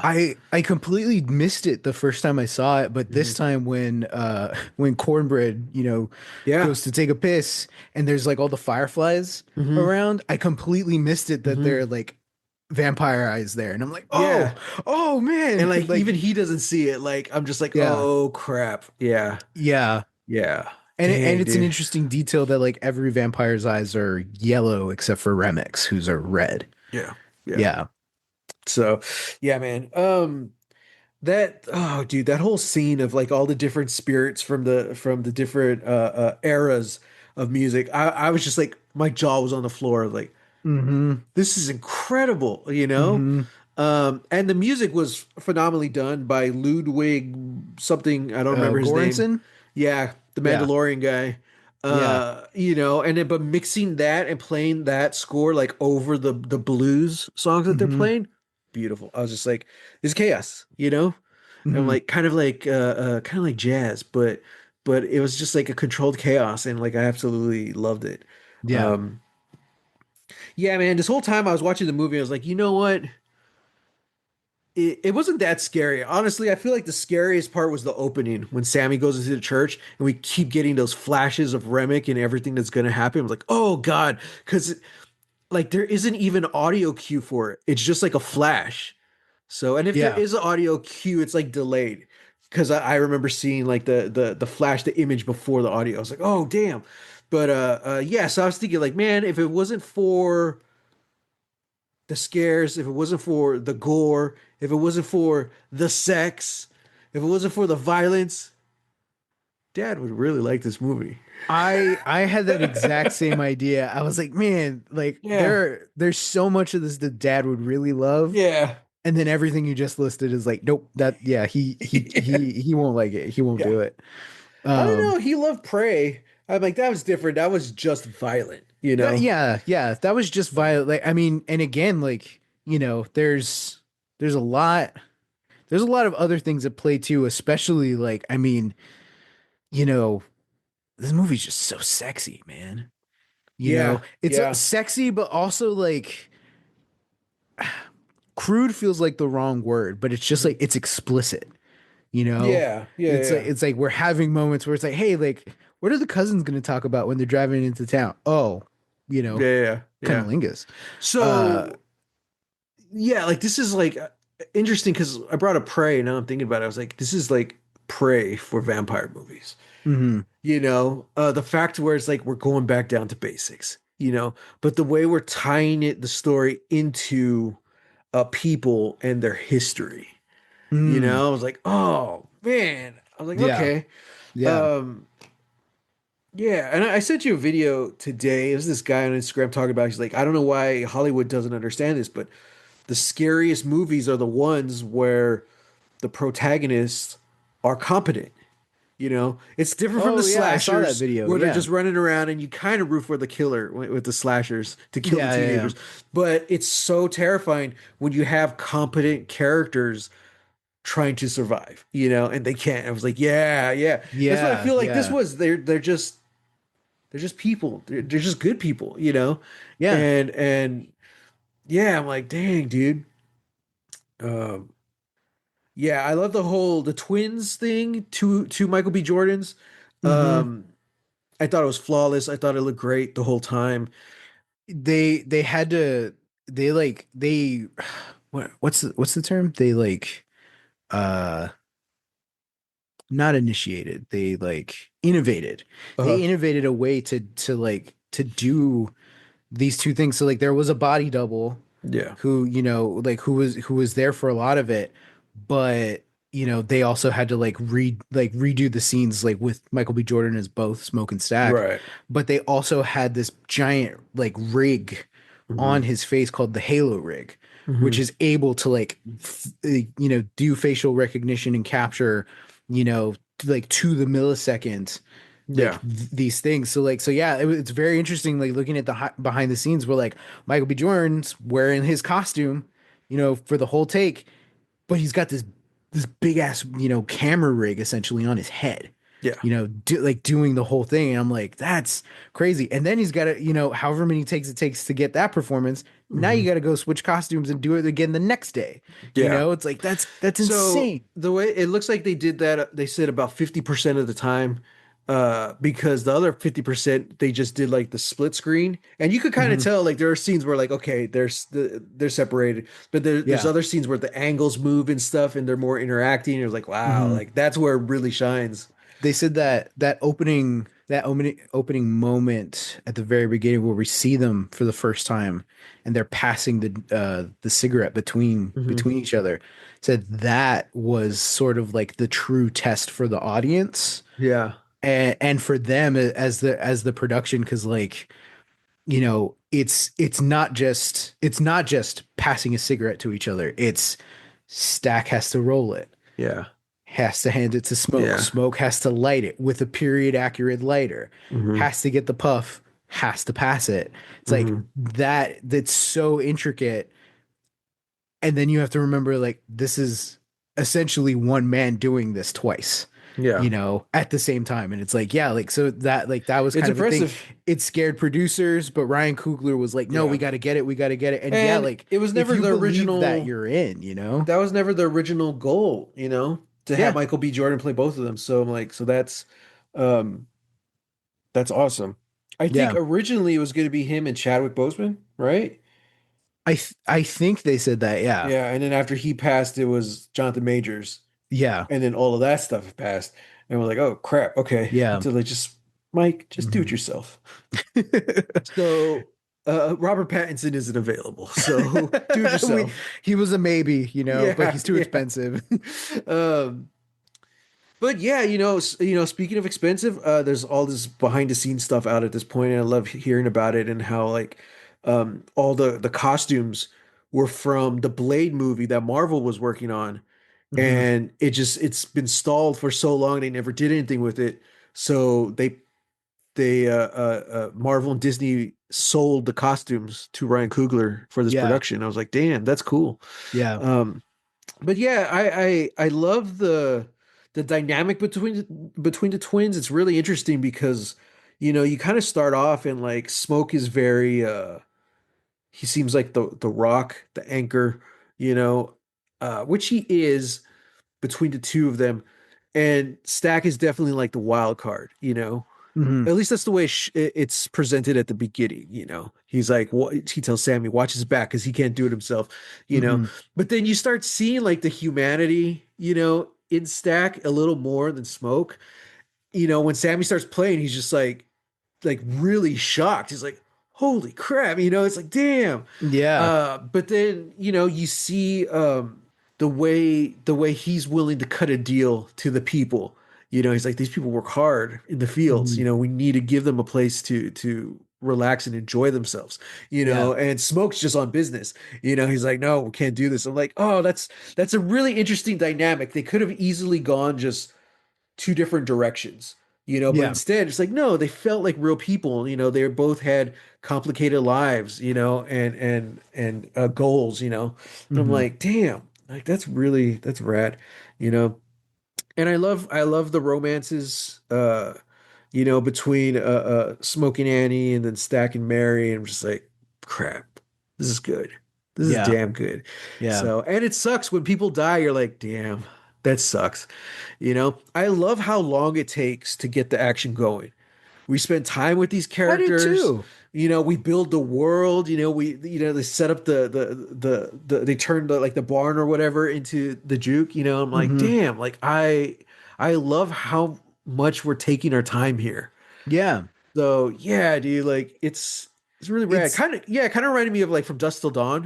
I completely missed it the first time I saw it, but this Mhm. time when Cornbread, Yeah. goes to take a piss and there's like all the fireflies Hmm. around, I completely missed it that Hmm. they're like vampire eyes there. And I'm like, Yeah. oh And man. like Like, even he doesn't see it. Like I'm just like, yeah. oh crap. Yeah. Yeah. Yeah. And Dang, it's an dude. interesting detail that like every vampire's eyes are yellow except for Remix, who's are red. Yeah. Yeah. Yeah. So, yeah, man. That oh, dude, that whole scene of like all the different spirits from the different eras of music. I was just like my jaw was on the floor. Like Mm-hmm. this is incredible, you know. Mm-hmm. And the music was phenomenally done by Ludwig something. I don't remember his name. Goranson? Yeah, the Yeah. Mandalorian guy. Yeah. You know, and then but mixing that and playing that score like over the blues songs that they're Mm-hmm. playing, beautiful. I was just like, this is chaos, you know? And Mm-hmm. like kind of like jazz, but it was just like a controlled chaos, and like I absolutely loved it. Yeah. Um, yeah, man, this whole time I was watching the movie, I was like, you know what? It wasn't that scary. Honestly, I feel like the scariest part was the opening when Sammy goes into the church and we keep getting those flashes of Remick and everything that's going to happen. I was like, oh God, because like there isn't even audio cue for it. It's just like a flash. So, and if there Yeah. is an audio cue, it's like delayed. Because I remember seeing like the flash, the image before the audio. I was like, oh damn. But yeah, so I was thinking like, man, if it wasn't for the scares, if it wasn't for the gore, if it wasn't for the sex, if it wasn't for the violence, Dad would really like this movie. I had that exact same idea. I was like, man, like Yeah, there's so much of this that dad would really love. yeah, And then everything you just listed is like, nope, that yeah, he won't like it. He won't yeah. do it. I don't Um know. He loved Prey. I'm like, that was different. That was just violent, you that know? yeah, yeah, that was just violent. Like, I mean, and again, like, there's a lot there's a lot of other things at play too, especially like, I mean, you know, this movie's just so sexy, man. Yeah, It's yeah. sexy, but also like crude feels like the wrong word, but it's just like it's explicit, you know? Yeah, yeah, It's like yeah. we're having moments where it's like, hey, like, what are the cousins gonna talk about when they're driving into town? Oh, you know, Yeah, yeah, yeah. cunnilingus. Uh So, yeah, like this is like interesting because I brought up Prey. Now I'm thinking about it. I was like, this is like Prey for vampire movies. mhm. You know, the fact where it's like we're going back down to basics, you know, but the way we're tying the story into people and their history, you Mm. know, I was like, oh man, I was like, Yeah. okay, Yeah. um, yeah, and I sent you a video today. There's this guy on Instagram talking about. He's like, I don't know why Hollywood doesn't understand this, but the scariest movies are the ones where the protagonists are competent. You know, it's different from the Oh yeah, I saw that slashers video. where they're Yeah. just running around and you kind of root for the killer with the slashers to kill the Yeah, yeah, yeah. teenagers. But it's so terrifying when you have competent characters trying to survive, you know, and they can't. I was like, yeah, yeah. That's what I Yeah, feel like this yeah. was. They're just people. They're just good people, you know? Yeah. And yeah, I'm like, dang, dude. Um, yeah, I love the twins thing, two Michael B. Jordans. Hmm. Um, I thought it was flawless. I thought it looked great the whole time. They had to they like they what's the term? They like uh not initiated. They like innovated. They Uh-huh. innovated a way to like to do these two things. So like there was a body double Yeah. who, like who was there for a lot of it, but they also had to like redo the scenes like with Michael B. Jordan as both Smoke and Stack, Right. but they also had this giant like rig on Hmm. his face called the Halo rig, which Hmm. is able to like do facial recognition and capture, like to the millisecond Yeah. these things. So like, so yeah, it's very interesting. Like looking at the behind the scenes where like Michael B. Jordan's wearing his costume, for the whole take, but he's got this big ass, camera rig essentially on his head, Yeah. like doing the whole thing. And I'm like, that's crazy. And then he's got to, however many takes it takes to get that performance. Now Hmm. you got to go switch costumes and do it again the next day. Yeah. It's like that's So insane. the way it looks like they did that, they said about 50% of the time, because the other 50% they just did like the split screen, and you could kind of Hmm. tell like there are scenes where like okay, they're separated, but there's Yeah. other scenes where the angles move and stuff, and they're more interacting. You're like wow, Hmm. like that's where it really shines. They said that opening moment at the very beginning where we see them for the first time and they're passing the cigarette between Hmm. between each other, said that was sort of like the true test for the audience Yeah. and for them as the production, because like it's not just passing a cigarette to each other. It's Stack has to roll it, Yeah. has to hand it to Smoke. Yeah. Smoke has to light it with a period accurate lighter, Hmm. has to get the puff, has to pass it. It's like Hmm. that's so intricate. And then you have to remember, like, this is essentially one man doing this twice, Yeah. at the same time. And it's like, yeah, so that was It's kind of a thing. impressive. It scared producers, but Ryan Coogler was like, no, Yeah. we got to get it. We got to get it. And yeah, And like, it was if never you the believe that, original. you're in. That was never the original goal, to have Yeah. Michael B. Jordan play both of them. So I'm like, so um that's awesome. I think Yeah. originally it was going to be him and Chadwick Boseman, right? I think they said that. Yeah. Yeah, and then after he passed, it was Jonathan Majors, Yeah. and then all of that stuff passed, and we're like, oh crap, okay. Yeah. So they just Mike, just do it Mhm. yourself. So Robert Pattinson isn't available, so do it we, yourself. he was a maybe, but Yeah, he's too yeah. expensive. Um, But yeah, speaking of expensive, there's all this behind the scenes stuff out at this point, and I love hearing about it and how like all the costumes were from the Blade movie that Marvel was working on, Mhm. and it's been stalled for so long they never did anything with it. So they Marvel and Disney sold the costumes to Ryan Coogler for this Yeah. production. I was like, damn, that's cool. Yeah. Um, but yeah, I love the dynamic between the twins. It's really interesting because you kind of start off and like Smoke is very he seems like the rock, the anchor, which he is between the two of them, and Stack is definitely like the wild card. Hmm. At least that's the way it's presented at the beginning. He's like, what he tells Sammy, watch his back because he can't do it himself. You know, Hmm. but then you start seeing like the humanity, in Stack a little more than Smoke. When Sammy starts playing, he's just like really shocked. He's like, holy crap, it's like, damn. Yeah. But then, you see the way he's willing to cut a deal to the people. He's like, these people work hard in the fields. Hmm. We need to give them a place to relax and enjoy themselves. Yeah. And Smoke's just on business. He's like, no, we can't do this. I'm like, oh, that's a really interesting dynamic. They could have easily gone just two different directions, but Yeah. instead it's like, no, they felt like real people. They both had complicated lives, and goals, and I'm Hmm. like, damn, like that's rad, you know. And I love the romances, between Smoking Annie and then Stack and Mary, and I'm just like, crap, this is good. This is Yeah. damn good. Yeah. So, and it sucks when people die, you're like, damn, that sucks. I love how long it takes to get the action going. We spend time with these I do characters. too. We build the world. They set up they turn the barn or whatever into the juke. I'm like, Hmm. damn, like I love how much we're taking our time here. Yeah. So yeah, dude, like it's really rad. It's Kind of reminded me of like From Dusk Till Dawn.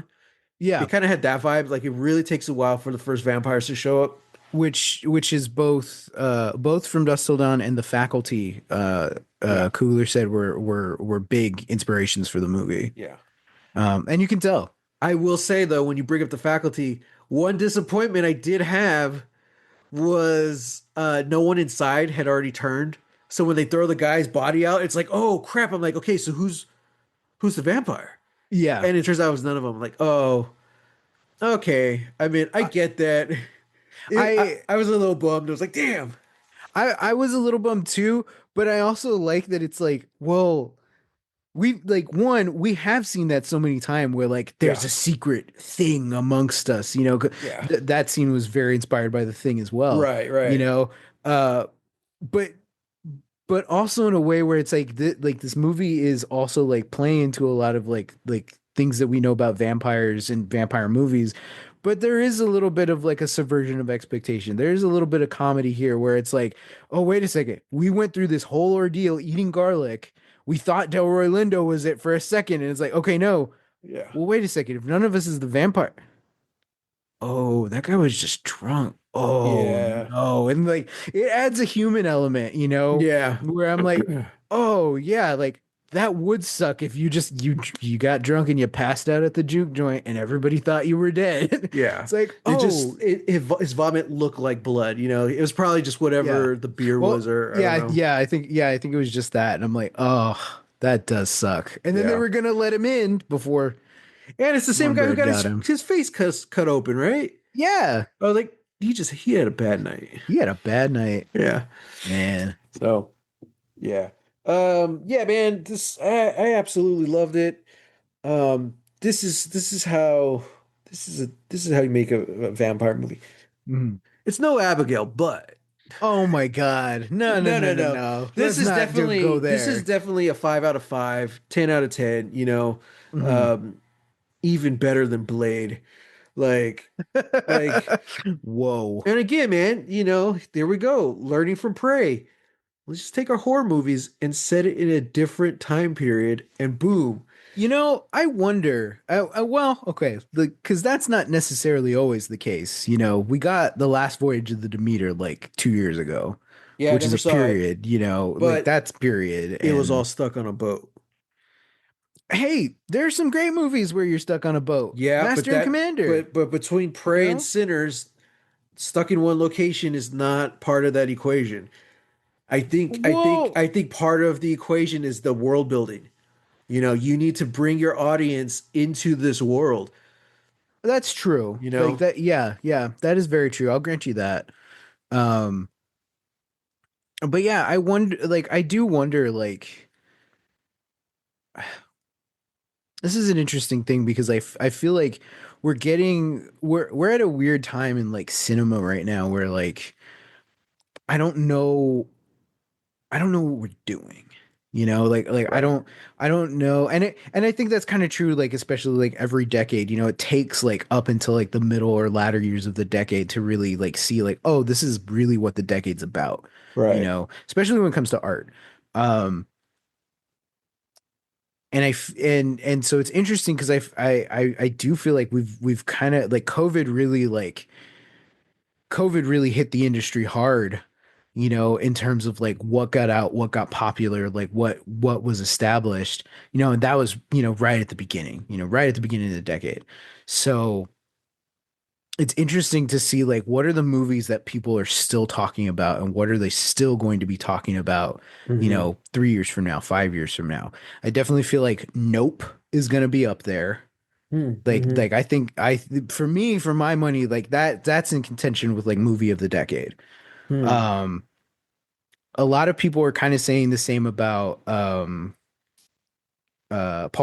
It yeah. kind of had that vibe. Like it really takes a while for the first vampires to show up. Which is both From Dusk Till Dawn and The Faculty. Yeah, Coogler said were big inspirations for the movie. yeah. And you can tell. I will say though, when you bring up The Faculty, one disappointment I did have was no one inside had already turned. So when they throw the guy's body out, it's like, oh crap. I'm like, okay, so who's the vampire? Yeah. And it turns out it was none of them. I'm like, oh, okay. I mean, I get that. I I was a little bummed. I was like, damn. I was a little bummed too, but I also like that it's like, well, we like one, we have seen that so many times where like there's Yeah. a secret thing amongst us, Yeah. that scene was very inspired by the thing as well, Right, you right. know. But but also in a way where it's like like this movie is also like playing into a lot of like things that we know about vampires and vampire movies, but there is a little bit of like a subversion of expectation. There is a little bit of comedy here where it's like, oh wait a second, we went through this whole ordeal eating garlic. We thought Delroy Lindo was it for a second, and it's like, okay, no. Yeah. Well, wait a second. If none of us is the vampire, oh, that guy was just drunk. Oh Yeah. no. And like it adds a human element, Yeah. where I'm like, oh yeah, like that would suck if you got drunk and you passed out at the juke joint and everybody thought you were dead. Yeah. It's like, It just oh his vomit looked like blood, you know. It was probably just yeah. whatever the beer Well, was, or I don't yeah, know. I think it was just that. And I'm like, oh, that does suck. And then they Yeah. were gonna let him in before And it's the same guy who Lumberg got got him. his face cut open, right? Yeah. I was like, he had a bad night. He had a bad night, Yeah. man. So yeah. Yeah, man, I absolutely loved it. This is how this is how you make a vampire movie. Mhm. It's no Abigail, but Oh my God. No, no, no, no, no, no, no. no. Let's not go This is there. definitely a 5 out of 5, 10 out of 10, you know. Mhm. Um, even better than Blade. Like like Whoa. and again, man, you know, there we go. Learning from Prey. Let's just take our horror movies and set it in a different time period, and boom. I wonder. Well, okay, because that's not necessarily always the case. We got the last voyage of the Demeter like 2 years ago, Yeah, I which is never a saw it, period. Like but that's period. it was all And stuck on a boat. hey, there's some great movies where you're stuck on a boat. Yeah, Master and Commander. but between You Prey and know. Sinners, stuck in one location is not part of that equation. Whoa, I think part of the equation is the world building. You know, you need to bring your audience into this world, that's true. you Like know? that. Yeah, yeah, that is very true. I'll grant you that. Um, but yeah, I wonder. Like, I do wonder. Like, this is an interesting thing because I feel like we're at a weird time in like cinema right now where like I don't know I don't know what we're doing. Like Right. I don't know. And I think that's kind of true, like especially like every decade, it takes like up until like the middle or latter years of the decade to really like see like, oh, this is really what the decade's about, Right. especially when it comes to art. Um and so it's interesting because I do feel like we've kind of like COVID really hit the industry hard, in terms of like what got out, what got popular, like what was established, and that was, right at the beginning, right at the beginning of the decade. So it's interesting to see like what are the movies that people are still talking about and what are they still going to be talking about, Hmm. 3 years from now, 5 years from now. I definitely feel like Nope is going to be up there. Mm-hmm. I think for me, for my money, like that's in contention with like movie of the decade. Hmm. Um, a lot of people are kind of saying the same about Paul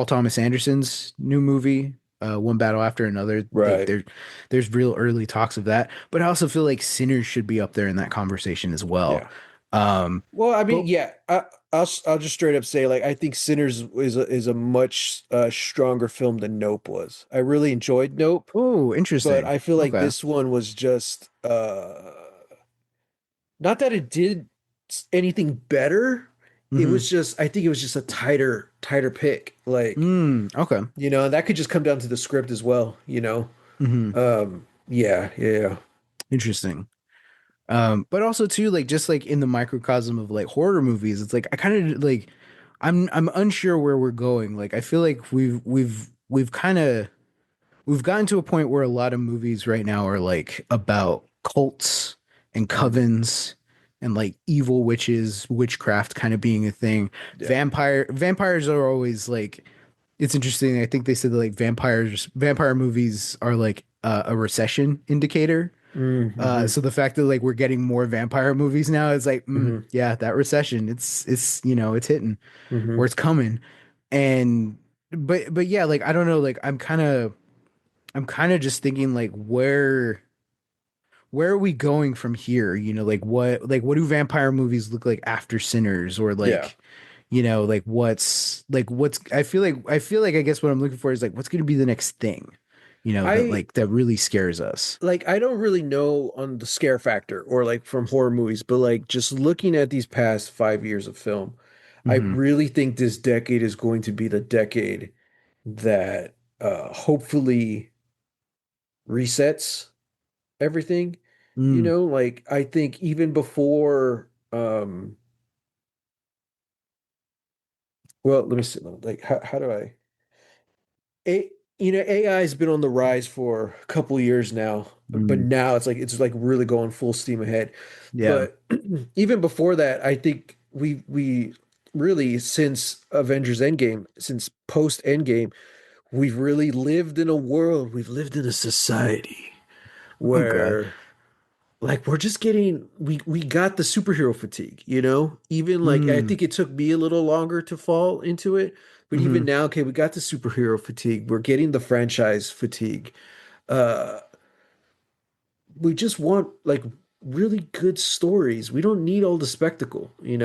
Thomas Anderson's new movie, One Battle After Another. Like Right. there's real early talks of that, but I also feel like Sinners should be up there in that conversation as well. Yeah. Um, Well, I mean, but yeah, I'll just straight up say, like, I think Sinners is a much stronger film than Nope was. I really enjoyed Nope, oh, but interesting. I feel like Okay. this one was just not that it did anything better. It Mm-hmm. was just, I think it was just a tighter pick. Like, Okay. you know, and that could just come down to the script as well, you know. Mm-hmm. Yeah, yeah. Interesting. But also too, like just like in the microcosm of like horror movies, it's like I kind of like I'm unsure where we're going. Like I feel like we've gotten to a point where a lot of movies right now are like about cults and Mhm. covens and like evil witches, witchcraft kind of being a thing. Yeah. Vampires are always like, it's interesting. I think they said that like vampire movies are like a recession indicator. Mm-hmm. So the fact that like we're getting more vampire movies now is like, Hmm. yeah, that recession, it's it's hitting Hmm. or it's coming. And but yeah, like I don't know, like I'm kind of just thinking like where are we going from here? Like what do vampire movies look like after Sinners, or Yeah. like like what's I guess what I'm looking for is like what's going to be the next thing, I that really scares us. like I don't really know on the scare factor or like from horror movies, but like just looking at these past 5 years of film, I Hmm. really think this decade is going to be the decade that hopefully resets everything. Mm, Like I think even before well, let me see. Like how do I A, AI has been on the rise for a couple years now, but mm, now it's like really going full steam ahead. yeah. But even before that, I think we really since Avengers Endgame, since post Endgame, we've really lived in a world, we've lived in a society Oh God. where like we're just getting we got the superhero fatigue, even like I Mm, think it took me a little longer to fall into it, but even hmm. now, okay, we got the superhero fatigue, we're getting the franchise fatigue. uh we just want like really good stories, we don't need all the spectacle, and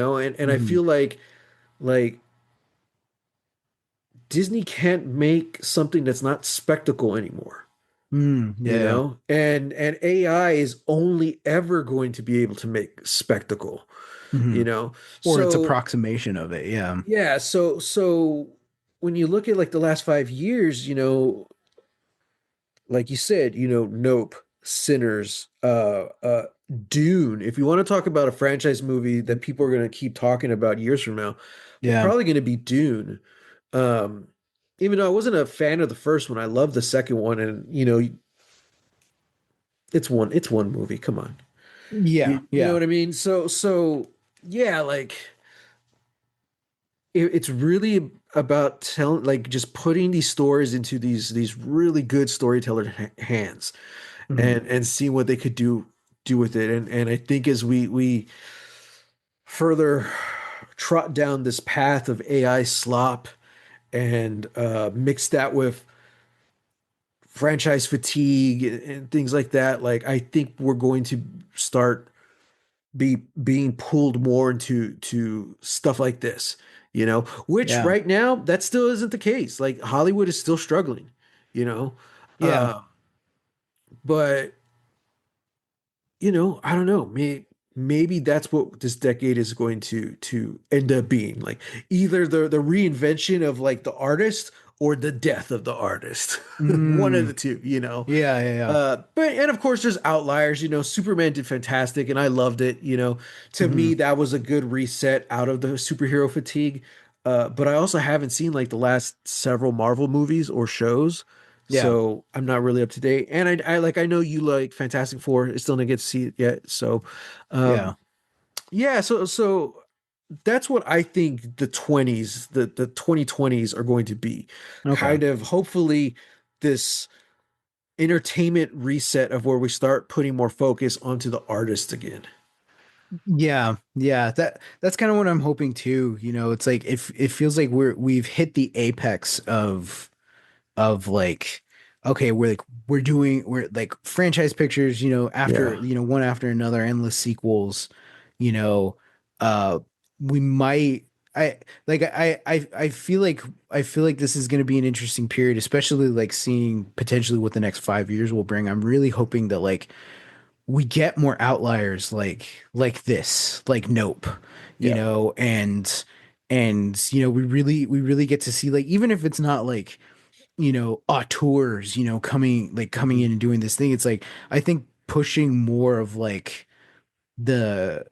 I Hmm. feel like Disney can't make something that's not spectacle anymore. Mm, yeah. And AI is only ever going to be able to make spectacle, Hmm. you know Or its so approximation of it. Yeah. yeah, so when you look at like the last 5 years, like you said, Nope, Sinners, Dune. If you want to talk about a franchise movie that people are going to keep talking about years from now, it's Yeah. probably going to be Dune. um Even though I wasn't a fan of the first one, I love the second one, and it's one movie, come on. Yeah. You know Yeah. what I mean? So yeah, like it's really about telling, like just putting these stories into these really good storyteller hands, Hmm. and seeing what they could do with it. And I think as we further trot down this path of AI slop, and mix that with franchise fatigue and things like that, like I think we're going to start being pulled more into stuff like this, which Yeah. right now that still isn't the case. Like Hollywood is still struggling, you know. Yeah. But I don't know. Maybe that's what this decade is going to end up being. Like either the reinvention of like the artist or the death of the artist. One of Mm, the two. yeah. Yeah. Yeah. But and of course there's outliers. Superman did fantastic and I loved it. To Hmm. me that was a good reset out of the superhero fatigue. But I also haven't seen like the last several Marvel movies or shows, Yeah. so I'm not really up to date. And I know you like Fantastic Four. I still didn't get to see it yet. So, Yeah. um, yeah. So that's what I think the 2020s are going to be. Okay. Kind of hopefully this entertainment reset of where we start putting more focus onto the artist again. Yeah, yeah, that's kind of what I'm hoping too. It's like if it feels like we've hit the apex of like, okay, we're like franchise pictures, after, Yeah. one after another, endless sequels, you know, uh we might I feel like this is going to be an interesting period, especially like seeing potentially what the next 5 years will bring. I'm really hoping that like we get more outliers like this, like Nope, Yeah. and we really get to see, like, even if it's not like, auteurs, coming Mhm. in and doing this thing. It's like I think pushing more of like the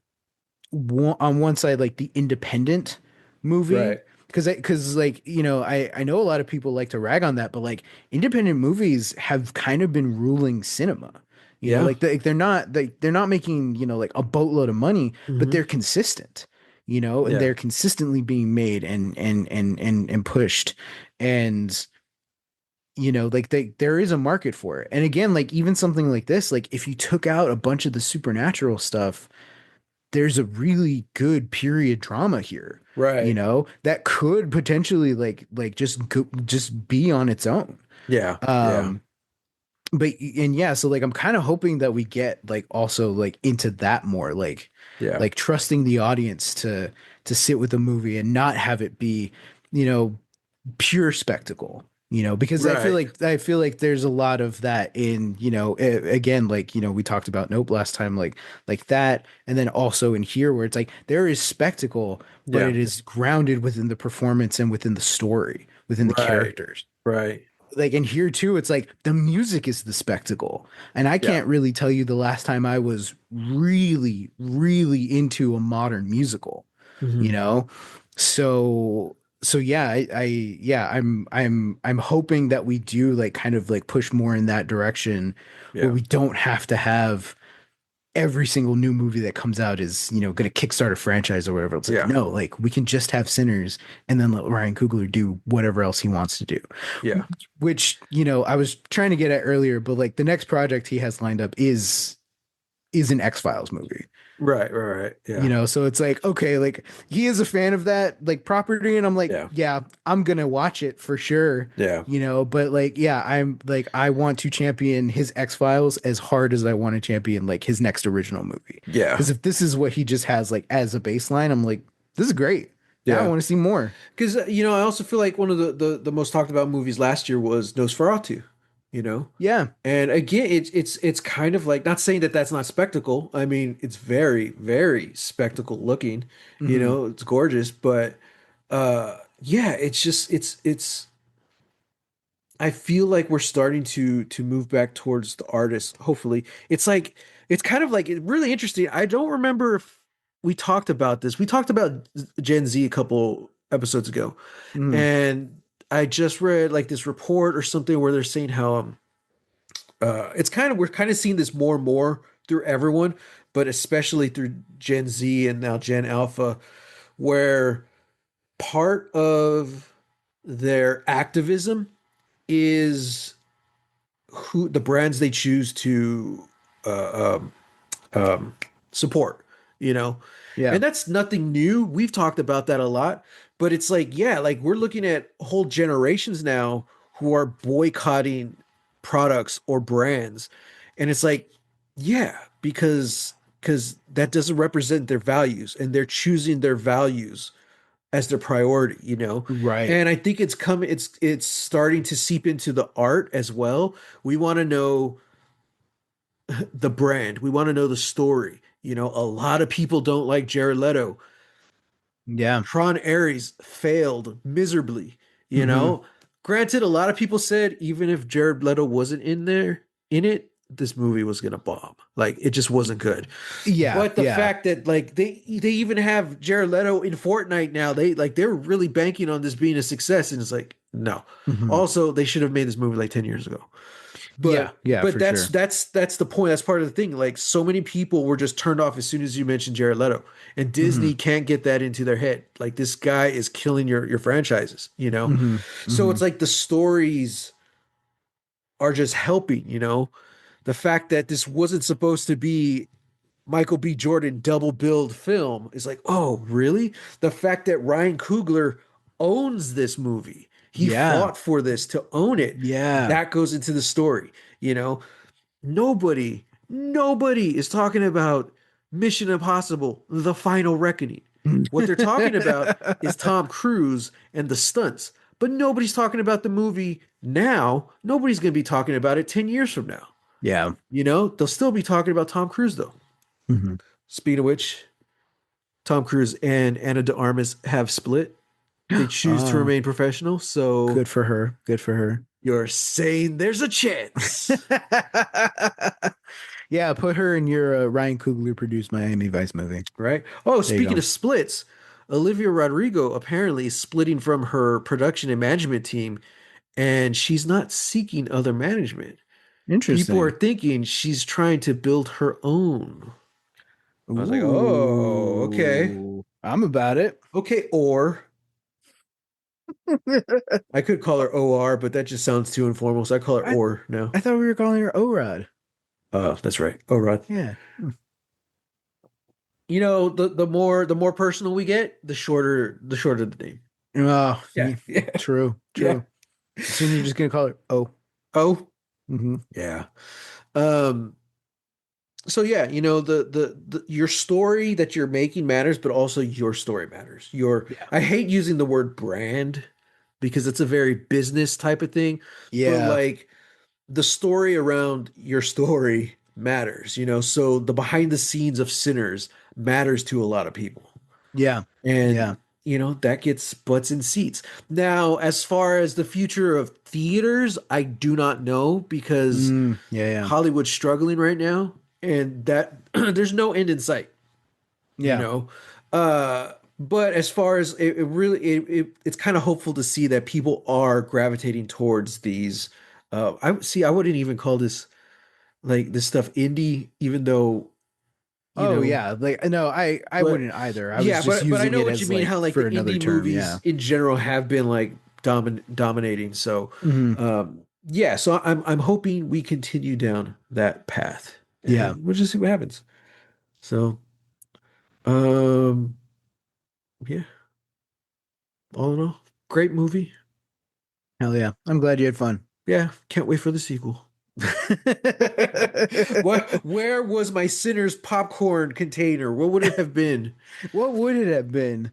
on one side, like the independent movie, Right. because like, I know a lot of people like to rag on that, but like independent movies have kind of been ruling cinema, You know, Yeah. like they're not making, you know, like a boatload of money, but Hmm. they're consistent, you know, and Yeah. they're consistently being made and pushed. And you know, like there is a market for it. And again, like even something like this, like if you took out a bunch of the supernatural stuff, there's a really good period drama here, you Right. know, that could potentially just be on its own. Yeah. Yeah. Um, but and yeah, so like I'm kind of hoping that we get like also like into that more, Yeah. like trusting the audience to sit with the movie and not have it be, you know, pure spectacle, you know, because Right. I feel like there's a lot of that in, you know, again, like, you know, we talked about Nope last time, like that, and then also in here where it's like there is spectacle, but Yeah. it is grounded within the performance and within the story, within the Right. characters. Right. Like in here too, it's like the music is the spectacle. And I Yeah. can't really tell you the last time I was really, really into a modern musical, you Hmm. know? So yeah, yeah, I'm hoping that we do like kind of like push more in that direction where Yeah. we don't have to have every single new movie that comes out is, you know, going to kickstart a franchise or whatever. It's like, Yeah. no, like we can just have Sinners and then let Ryan Coogler do whatever else he wants to do. Yeah. Which, you know, I was trying to get at earlier, but like the next project he has lined up is an X-Files movie. Right. Right. Right. You Yeah. know, so it's like, okay, like he is a fan of that like property, and I'm like, Yeah. yeah, I'm gonna watch it for sure. Yeah. You know, but like, yeah, I'm like, I want to champion his X-Files as hard as I want to champion like his next original movie. Yeah. Because if this is what he just has like as a baseline, I'm like, this is great. Now I Yeah. want to see more. Because you know, I also feel like one of the most talked about movies last year was Nosferatu. You know, Yeah. and again, it's kind of like not saying that that's not spectacle. I mean, it's very very spectacle looking. You Hmm. know, it's gorgeous, but yeah, it's just it's. I feel like we're starting to move back towards the artist. Hopefully, it's like it's kind of like really interesting. I don't remember if we talked about this. We talked about Gen Z a couple episodes ago, Hmm. and I just read like this report or something where they're saying how it's kind of we're kind of seeing this more and more through everyone, but especially through Gen Z and now Gen Alpha, where part of their activism is who the brands they choose to uh, um, um, support, you know, Yeah. and that's nothing new. We've talked about that a lot, but it's like, yeah, like we're looking at whole generations now who are boycotting products or brands, and it's like, yeah, because that doesn't represent their values, and they're choosing their values as their priority, you know. Right. And I think it's coming, it's starting to seep into the art as well. We want to know the brand. We want to know the story. You know, a lot of people don't like Jared Leto. Yeah. Tron Ares failed miserably, you Hmm. know. Granted, a lot of people said even if Jared Leto wasn't in it, this movie was gonna bomb. Like it just wasn't good. Yeah. But the Yeah. fact that like they even have Jared Leto in Fortnite now, they were really banking on this being a success, and it's like no. Hmm. Also, they should have made this movie like 10 years ago. Yeah. Yeah, But for sure. that's the point. That's part of the thing. Like so many people were just turned off as soon as you mentioned Jared Leto, and Hmm. Disney can't get that into their head. Like this guy is killing your franchises, you know. Hmm. So Hmm. it's like the stories are just helping, you know. The fact that this wasn't supposed to be Michael B. Jordan double build film is like, oh, really? The fact that Ryan Coogler owns this movie, he Yeah. fought for this to own it. Yeah. That goes into the story, you know. Nobody is talking about Mission Impossible: The Final Reckoning. What they're talking about is Tom Cruise and the stunts, but nobody's talking about the movie now. Nobody's going to be talking about it 10 years from now. Yeah. You know, they'll still be talking about Tom Cruise though. Hmm. Speaking of which, Tom Cruise and Anna de Armas have split. They choose to Oh, remain professional. So good for her. Good for her. you're saying there's a chance, Yeah, put her in your Ryan Coogler produced Miami Vice movie. right? Oh, There you speaking go. of splits, Olivia Rodrigo apparently is splitting from her production and management team, and she's not seeking other management. People are Interesting. thinking she's trying to build her own. I was like, oh, okay. Ooh, I'm about it. Okay, or I could call her OR, but that just sounds too informal, so I call her I or now. I thought we were calling her Orod. Oh, that's right. Oh, Rod. Yeah. You know, the more personal we get, the shorter the name. Oh, Yeah, yeah, true, yeah. true. Soon you're just gonna call her O. Oh, Hmm. yeah. Um, so yeah, the your story that you're making matters, but also your story matters. Yeah. I hate using the word brand because it's a very business type of thing, but Yeah. like the story around your story matters, so the behind the scenes of Sinners matters to a lot of people. Yeah. Yeah. And that gets butts in seats. Now, as far as the future of theaters, I do not know because Yeah. Yeah. Hollywood's struggling right now, and that there's no end in sight. you Yeah. know. But as far as it really, it's kind of hopeful to see that people are gravitating towards these. I see. I wouldn't even call this like this stuff indie, even though you Oh know. yeah. Like no, I But wouldn't either. I was yeah, just but I using know it what you as mean. like How like for the another indie term. movies Yeah. in general have been like dominating. So, Hmm. yeah. So I'm hoping we continue down that path, Yeah. and we'll just see what happens. So, um, yeah. All in all, great movie. Hell yeah. I'm glad you had fun. Yeah, can't wait for the sequel. Where was my Sinners popcorn container? What would it have been? What would it have been?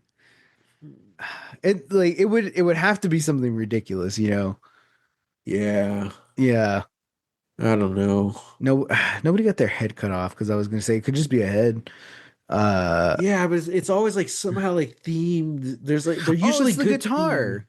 It would have to be something ridiculous, you know. Yeah, Yeah. I don't know. No, nobody got their head cut off because I was gonna say it could just be a head. Uh Yeah, but it's always like somehow like themed. There's like they're oh, usually it's the good themed. guitar.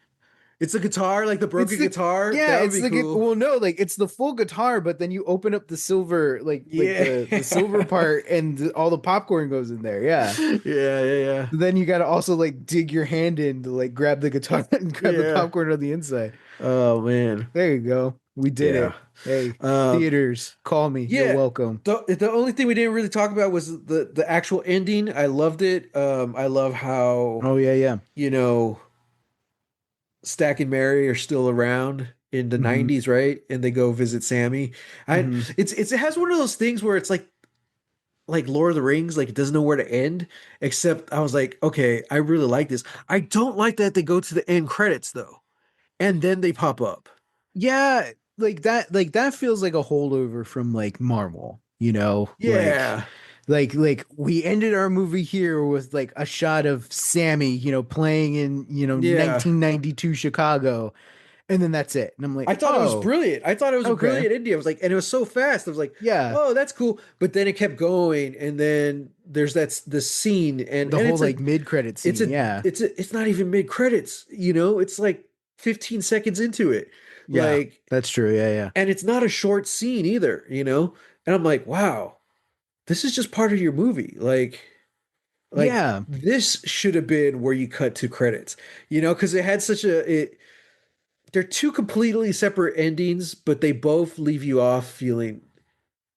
It's a guitar, like the It's broken the guitar. yeah, That would it's be the cool. well, no, like it's the full guitar, but then you open up the silver, like Yeah. the silver part, and all the popcorn goes in there. Yeah. Yeah, yeah, Then you got to also like dig your hand in to like grab the guitar and yeah. grab the Yeah. popcorn on the inside. Oh man. There you go. We did Yeah. it. Hey, Um theaters, call me. You're yeah. welcome. The only thing we didn't really talk about was the actual ending. I loved it. I love how, Oh yeah, yeah. you know, Stack and Mary are still around in the Hmm. 90s, right? And they go visit Sammy. I Hmm. it has one of those things where it's like Lord of the Rings, like it doesn't know where to end, except I was like, okay, I really like this. I don't like that they go to the end credits though, and then they pop up. Yeah, like that feels like a holdover from like Marvel, you know, Yeah. like we ended our movie here with like a shot of Sammy, playing in, Yeah. 1992 Chicago, and then that's it. And I'm I like, thought it was "Oh, brilliant. I thought it was a okay. brilliant indie. I was like, and it was so fast. I was like, Yeah." oh, that's cool. But then it kept going, and then there's the scene, The and whole it's a like mid-credit it's scene. a Yeah. it's not even mid credits. It's like 15 seconds into it, Yeah. like, That's true. Yeah, yeah. and it's not a short scene either. And I'm like, wow, this is just part of your movie. Like Yeah. this should have been where you cut to credits. Because it had such a it. They're two completely separate endings, but they both leave you off feeling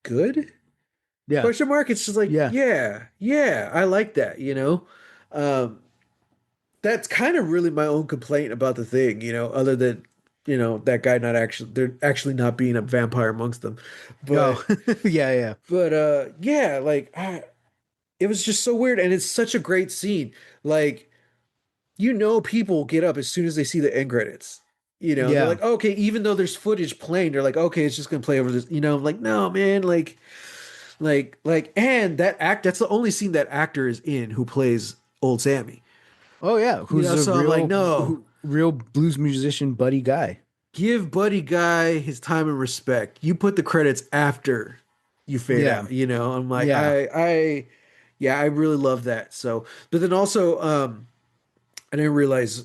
good. Yeah. Question mark. It's just like, Yeah. yeah, yeah, I like that. Um, that's kind of really my own complaint about the thing, other than, that guy not actually, they're actually not being a vampire amongst them. Oh, But, yeah, yeah. yeah, like, it was just so weird. And it's such a great scene. Like, people get up as soon as they see the end credits. They're Yeah. like, okay, even though there's footage playing, they're like, okay, it's just gonna play over this. I'm like, no, man, and that's the only scene that actor is in who plays old Sammy. Oh yeah, who's a So I'm like, real no, real blues musician buddy guy. give Buddy Guy his time and respect. You put the credits after you fade Yeah. out. I'm like, Yeah. yeah, I really love that. So, but then also, I didn't realize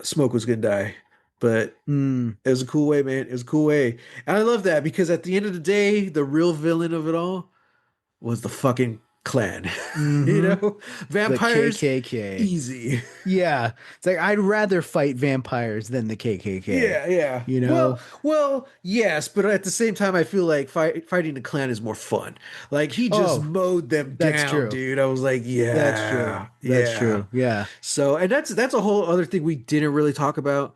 Smoke was gonna die, but Mm. it was a cool way, man. It was a cool way, and I love that because at the end of the day, the real villain of it all was the fucking clan. You Mm-hmm. know, The vampires, KKK. easy. Yeah. It's like I'd rather fight vampires than the KKK. Yeah, yeah. You Well, know? well, yes, but at the same time, I feel like fighting the clan is more fun. Like he just Oh, mowed them that's down, true. dude. I was like, That's true. yeah, That's yeah. true. Yeah. So, and that's a whole other thing we didn't really talk about.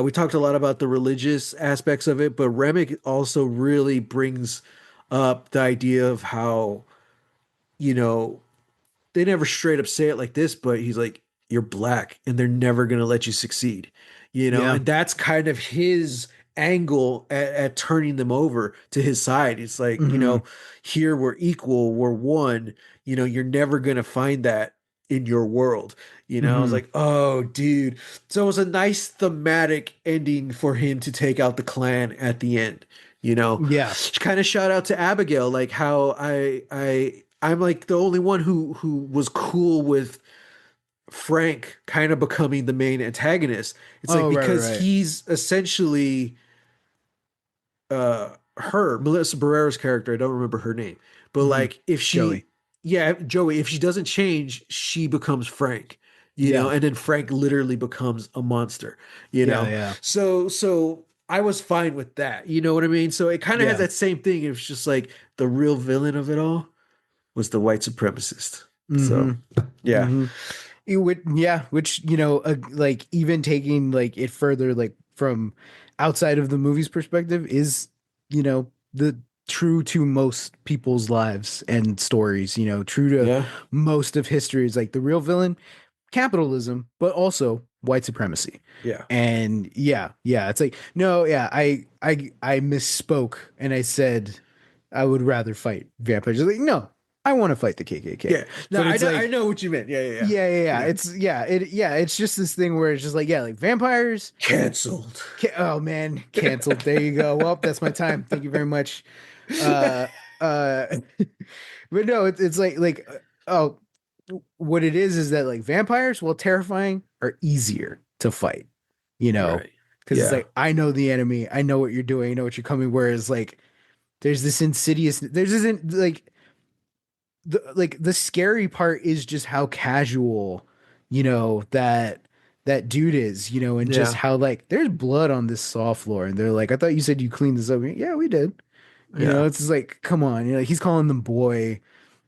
We talked a lot about the religious aspects of it, but Remick also really brings up the idea of how, you know, they never straight up say it like this, but he's like, you're black and they're never going to let you succeed, you know? Yeah. And that's kind of his angle at turning them over to his side. It's like, Hmm. here we're equal, we're one, you're never going to find that in your world. I was Hmm. like, oh, dude. So it was a nice thematic ending for him to take out the clan at the end. Yeah. Kind of shout out to Abigail, like how I'm like the only one who was cool with Frank kind of becoming the main antagonist. It's like Oh, right, because right. he's essentially her Melissa Barrera's character. I don't remember her name, but Hmm. like if she, Joey. yeah, Joey, if she doesn't change, she becomes Frank. Yeah. And then Frank literally becomes a monster. Yeah, yeah. So I was fine with that. You know what I mean? So it kind of has Yeah. that same thing. It was just like the real villain of it all was the white supremacist. So Hmm. yeah, Hmm. It would, yeah, which, like even taking like it further, like from outside of the movie's perspective is, the true to most people's lives and stories, true to yeah, most of history is like the real villain, capitalism, but also white supremacy. yeah, And yeah, it's like, no, yeah, I misspoke and I said I would rather fight vampires. Like, no, I want to fight the KKK. yeah. No, But it's I like, know what you meant. Yeah, yeah, yeah. yeah. Yeah. It's just this thing where it's just like, yeah, like vampires. Canceled. Oh man, canceled. There you go. Well, that's my time. Thank you very much. Uh, uh, but no, it's like, oh, what it is that like vampires, while terrifying, are easier to fight. You know, Right. because it's Yeah. like I know the enemy, I know what you're doing, I know what you're coming. Whereas like, there's this like the scary part is just how casual, that dude is, and just Yeah. how like there's blood on this saw floor, and they're like, I thought you said you cleaned this up. Yeah, we did. Yeah. It's just like, come on, he's calling them boy.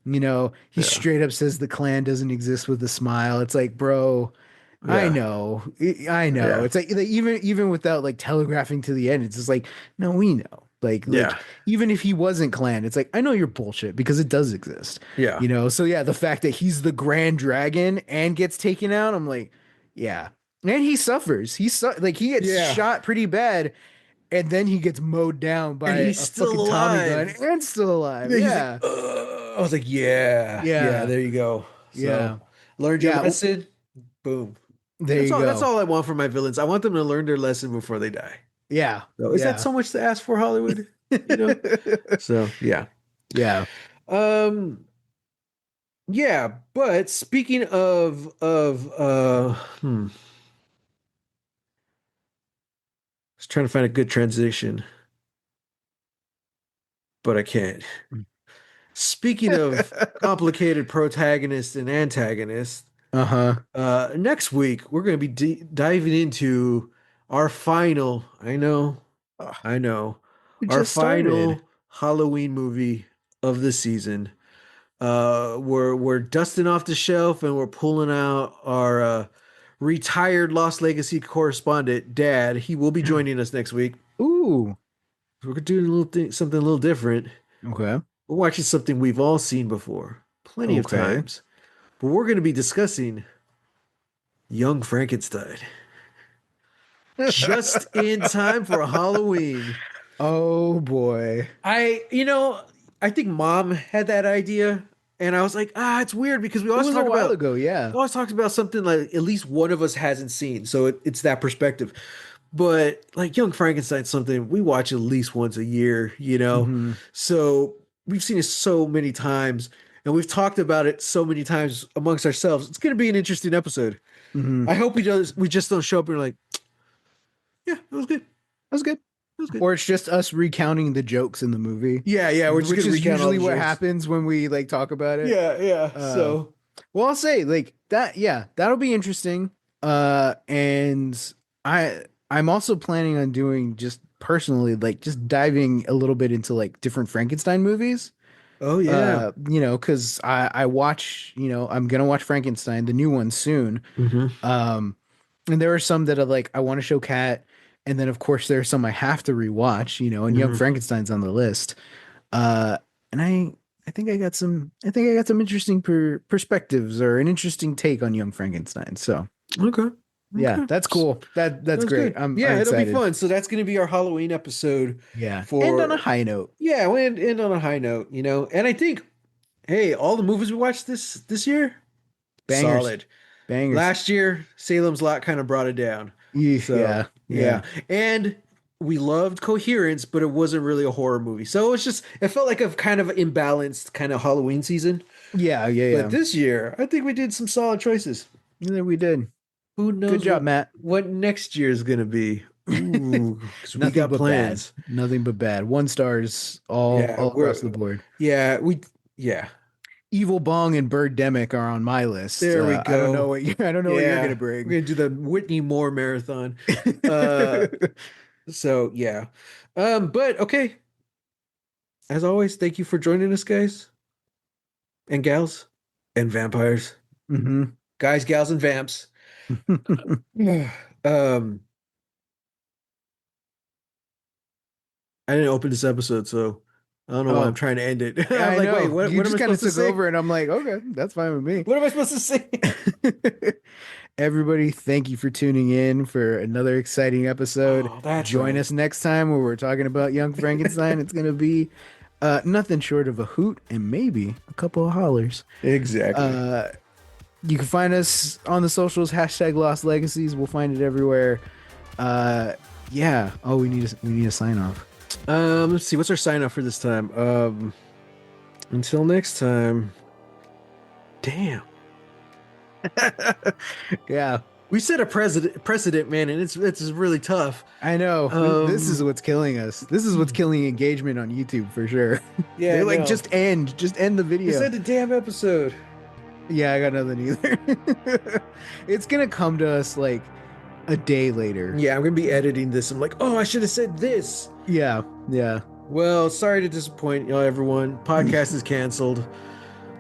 He Yeah. straight up says the clan doesn't exist with a smile. It's like, bro, I Yeah. know, I know. Yeah. It's like even without like telegraphing to the end, it's just like, no, we know. Like Yeah. even if he wasn't clan, it's like I know you're bullshit because it does exist. Yeah. So yeah, the fact that he's the Grand Dragon and gets taken out, I'm like, yeah, and he suffers. Like he gets Yeah. shot pretty bad, and then he gets mowed down And by he's a still fucking Tommy gun alive. and still alive. Yeah, he's like, Yeah, I was like, yeah, yeah, yeah, there you go. So yeah, learned your yeah. lesson. Boom. There That's you all that's go. all I want from my villains. I want them to learn their lesson before they die. Yeah, So is that yeah. so much to ask for, Hollywood? You know? So yeah. Yeah. Um yeah, but speaking of I was trying to find a good transition, but I can't. Speaking of complicated protagonists and antagonists, Uh-huh. next week we're going to be diving into our final, Ugh, I know, we our just started. final Halloween movie of the season. We're dusting off the shelf and we're pulling out our retired Lost Legacy correspondent, Dad. He will be joining us next week. Ooh. We're doing something a little different. Okay. We're watching something we've all seen before, plenty of Okay. times. But we're going to be discussing Young Frankenstein just in time for Halloween. Oh boy. I, you know, I think Mom had that idea, and I was like, it's weird because It was a while ago, yeah. we always talked about something like at least one of us hasn't seen, so it's that perspective. But like Young Frankenstein's something we watch at least once a year, Hmm. So we've seen it so many times, and we've talked about it so many times amongst ourselves. It's going to be an interesting episode. Hmm. I hope we just don't show up and we're like, yeah, it was good. That was good. was good. Or it's just us recounting the jokes in the movie. Yeah, we're just which gonna is recount all usually the what jokes. happens when we like talk about it. Yeah. Uh, Well, I'll say like that. Yeah, that'll be interesting. And I'm also planning on doing just personally like just diving a little bit into like different Frankenstein movies. Oh yeah. Because I watch, I'm gonna watch Frankenstein, the new one soon. Mm-hmm. And there are some that are like I want to show Kat, and then of course there are some I have to rewatch, and Young Mm-hmm. Frankenstein's on the list. And I think I got some interesting perspectives or an interesting take on Young Frankenstein. So Okay. yeah, that's cool. That's Sounds great. good. I'm Yeah, it'll be excited. fun. So that's going to be our Halloween episode Yeah, and on a for high note, yeah, we'll end on a high note, And I think, hey, all the movies we watched this year, bangers, solid. bangers. Last year, Salem's Lot kind of brought it down. So Yeah. and we loved Coherence, but it wasn't really a horror movie. So it felt like a kind of imbalanced kind of Halloween season. Yeah. But this year, I think we did some solid choices. Yeah, we did. Who knows Good job, Matt. what next year is gonna be? Ooh, 'cause we Nothing got but plans. bad. Nothing but bad. 1 stars all Yeah, across the board. Yeah, yeah. Evil Bong and Birdemic are on my list. There we I don't know go. I don't know what you're Yeah, gonna we're bring. gonna do the Whitney Moore marathon. So yeah. But okay. As always, thank you for joining us, guys and gals and vampires. Hmm. Guys, gals, and vamps. Um, I didn't open this episode, so I don't know why I'm trying to end it. I I'm like, know. wait, what You am I just kind of supposed to took say? over, and I'm like, okay, that's fine with me. What am I supposed to say? Everybody, thank you for tuning in for another exciting episode. Oh, that's Join right. us next time where we're talking about Young Frankenstein. It's gonna be nothing short of a hoot and maybe a couple of hollers. Exactly. You can find us on the socials, #Lost Legacies. We'll find it everywhere. Yeah. Oh, we need a sign off. Let's see. What's our sign off for this time? Until next time. Damn. Yeah. We set a precedent, man, and it's really tough. I know. This is what's killing us. This is what's killing engagement on YouTube for sure. Yeah, They're like, no. just end the video. You said the damn episode. Yeah, I got nothing either. It's gonna come to us like a day later. Yeah, I'm gonna be editing this. I'm like, oh, I should have said this. Yeah. Well, sorry to disappoint y'all, everyone. Podcast is canceled.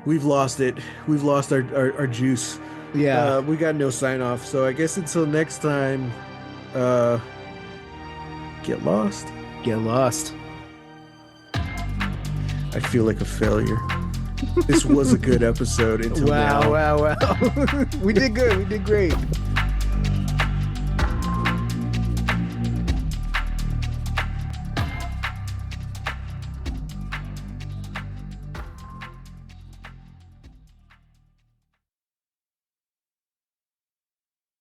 We've lost it. We've lost our juice. Yeah. We got no sign off. So I guess until next time, get lost. Get lost. I feel like a failure. This was a good episode until now. Wow. We did good. We did great.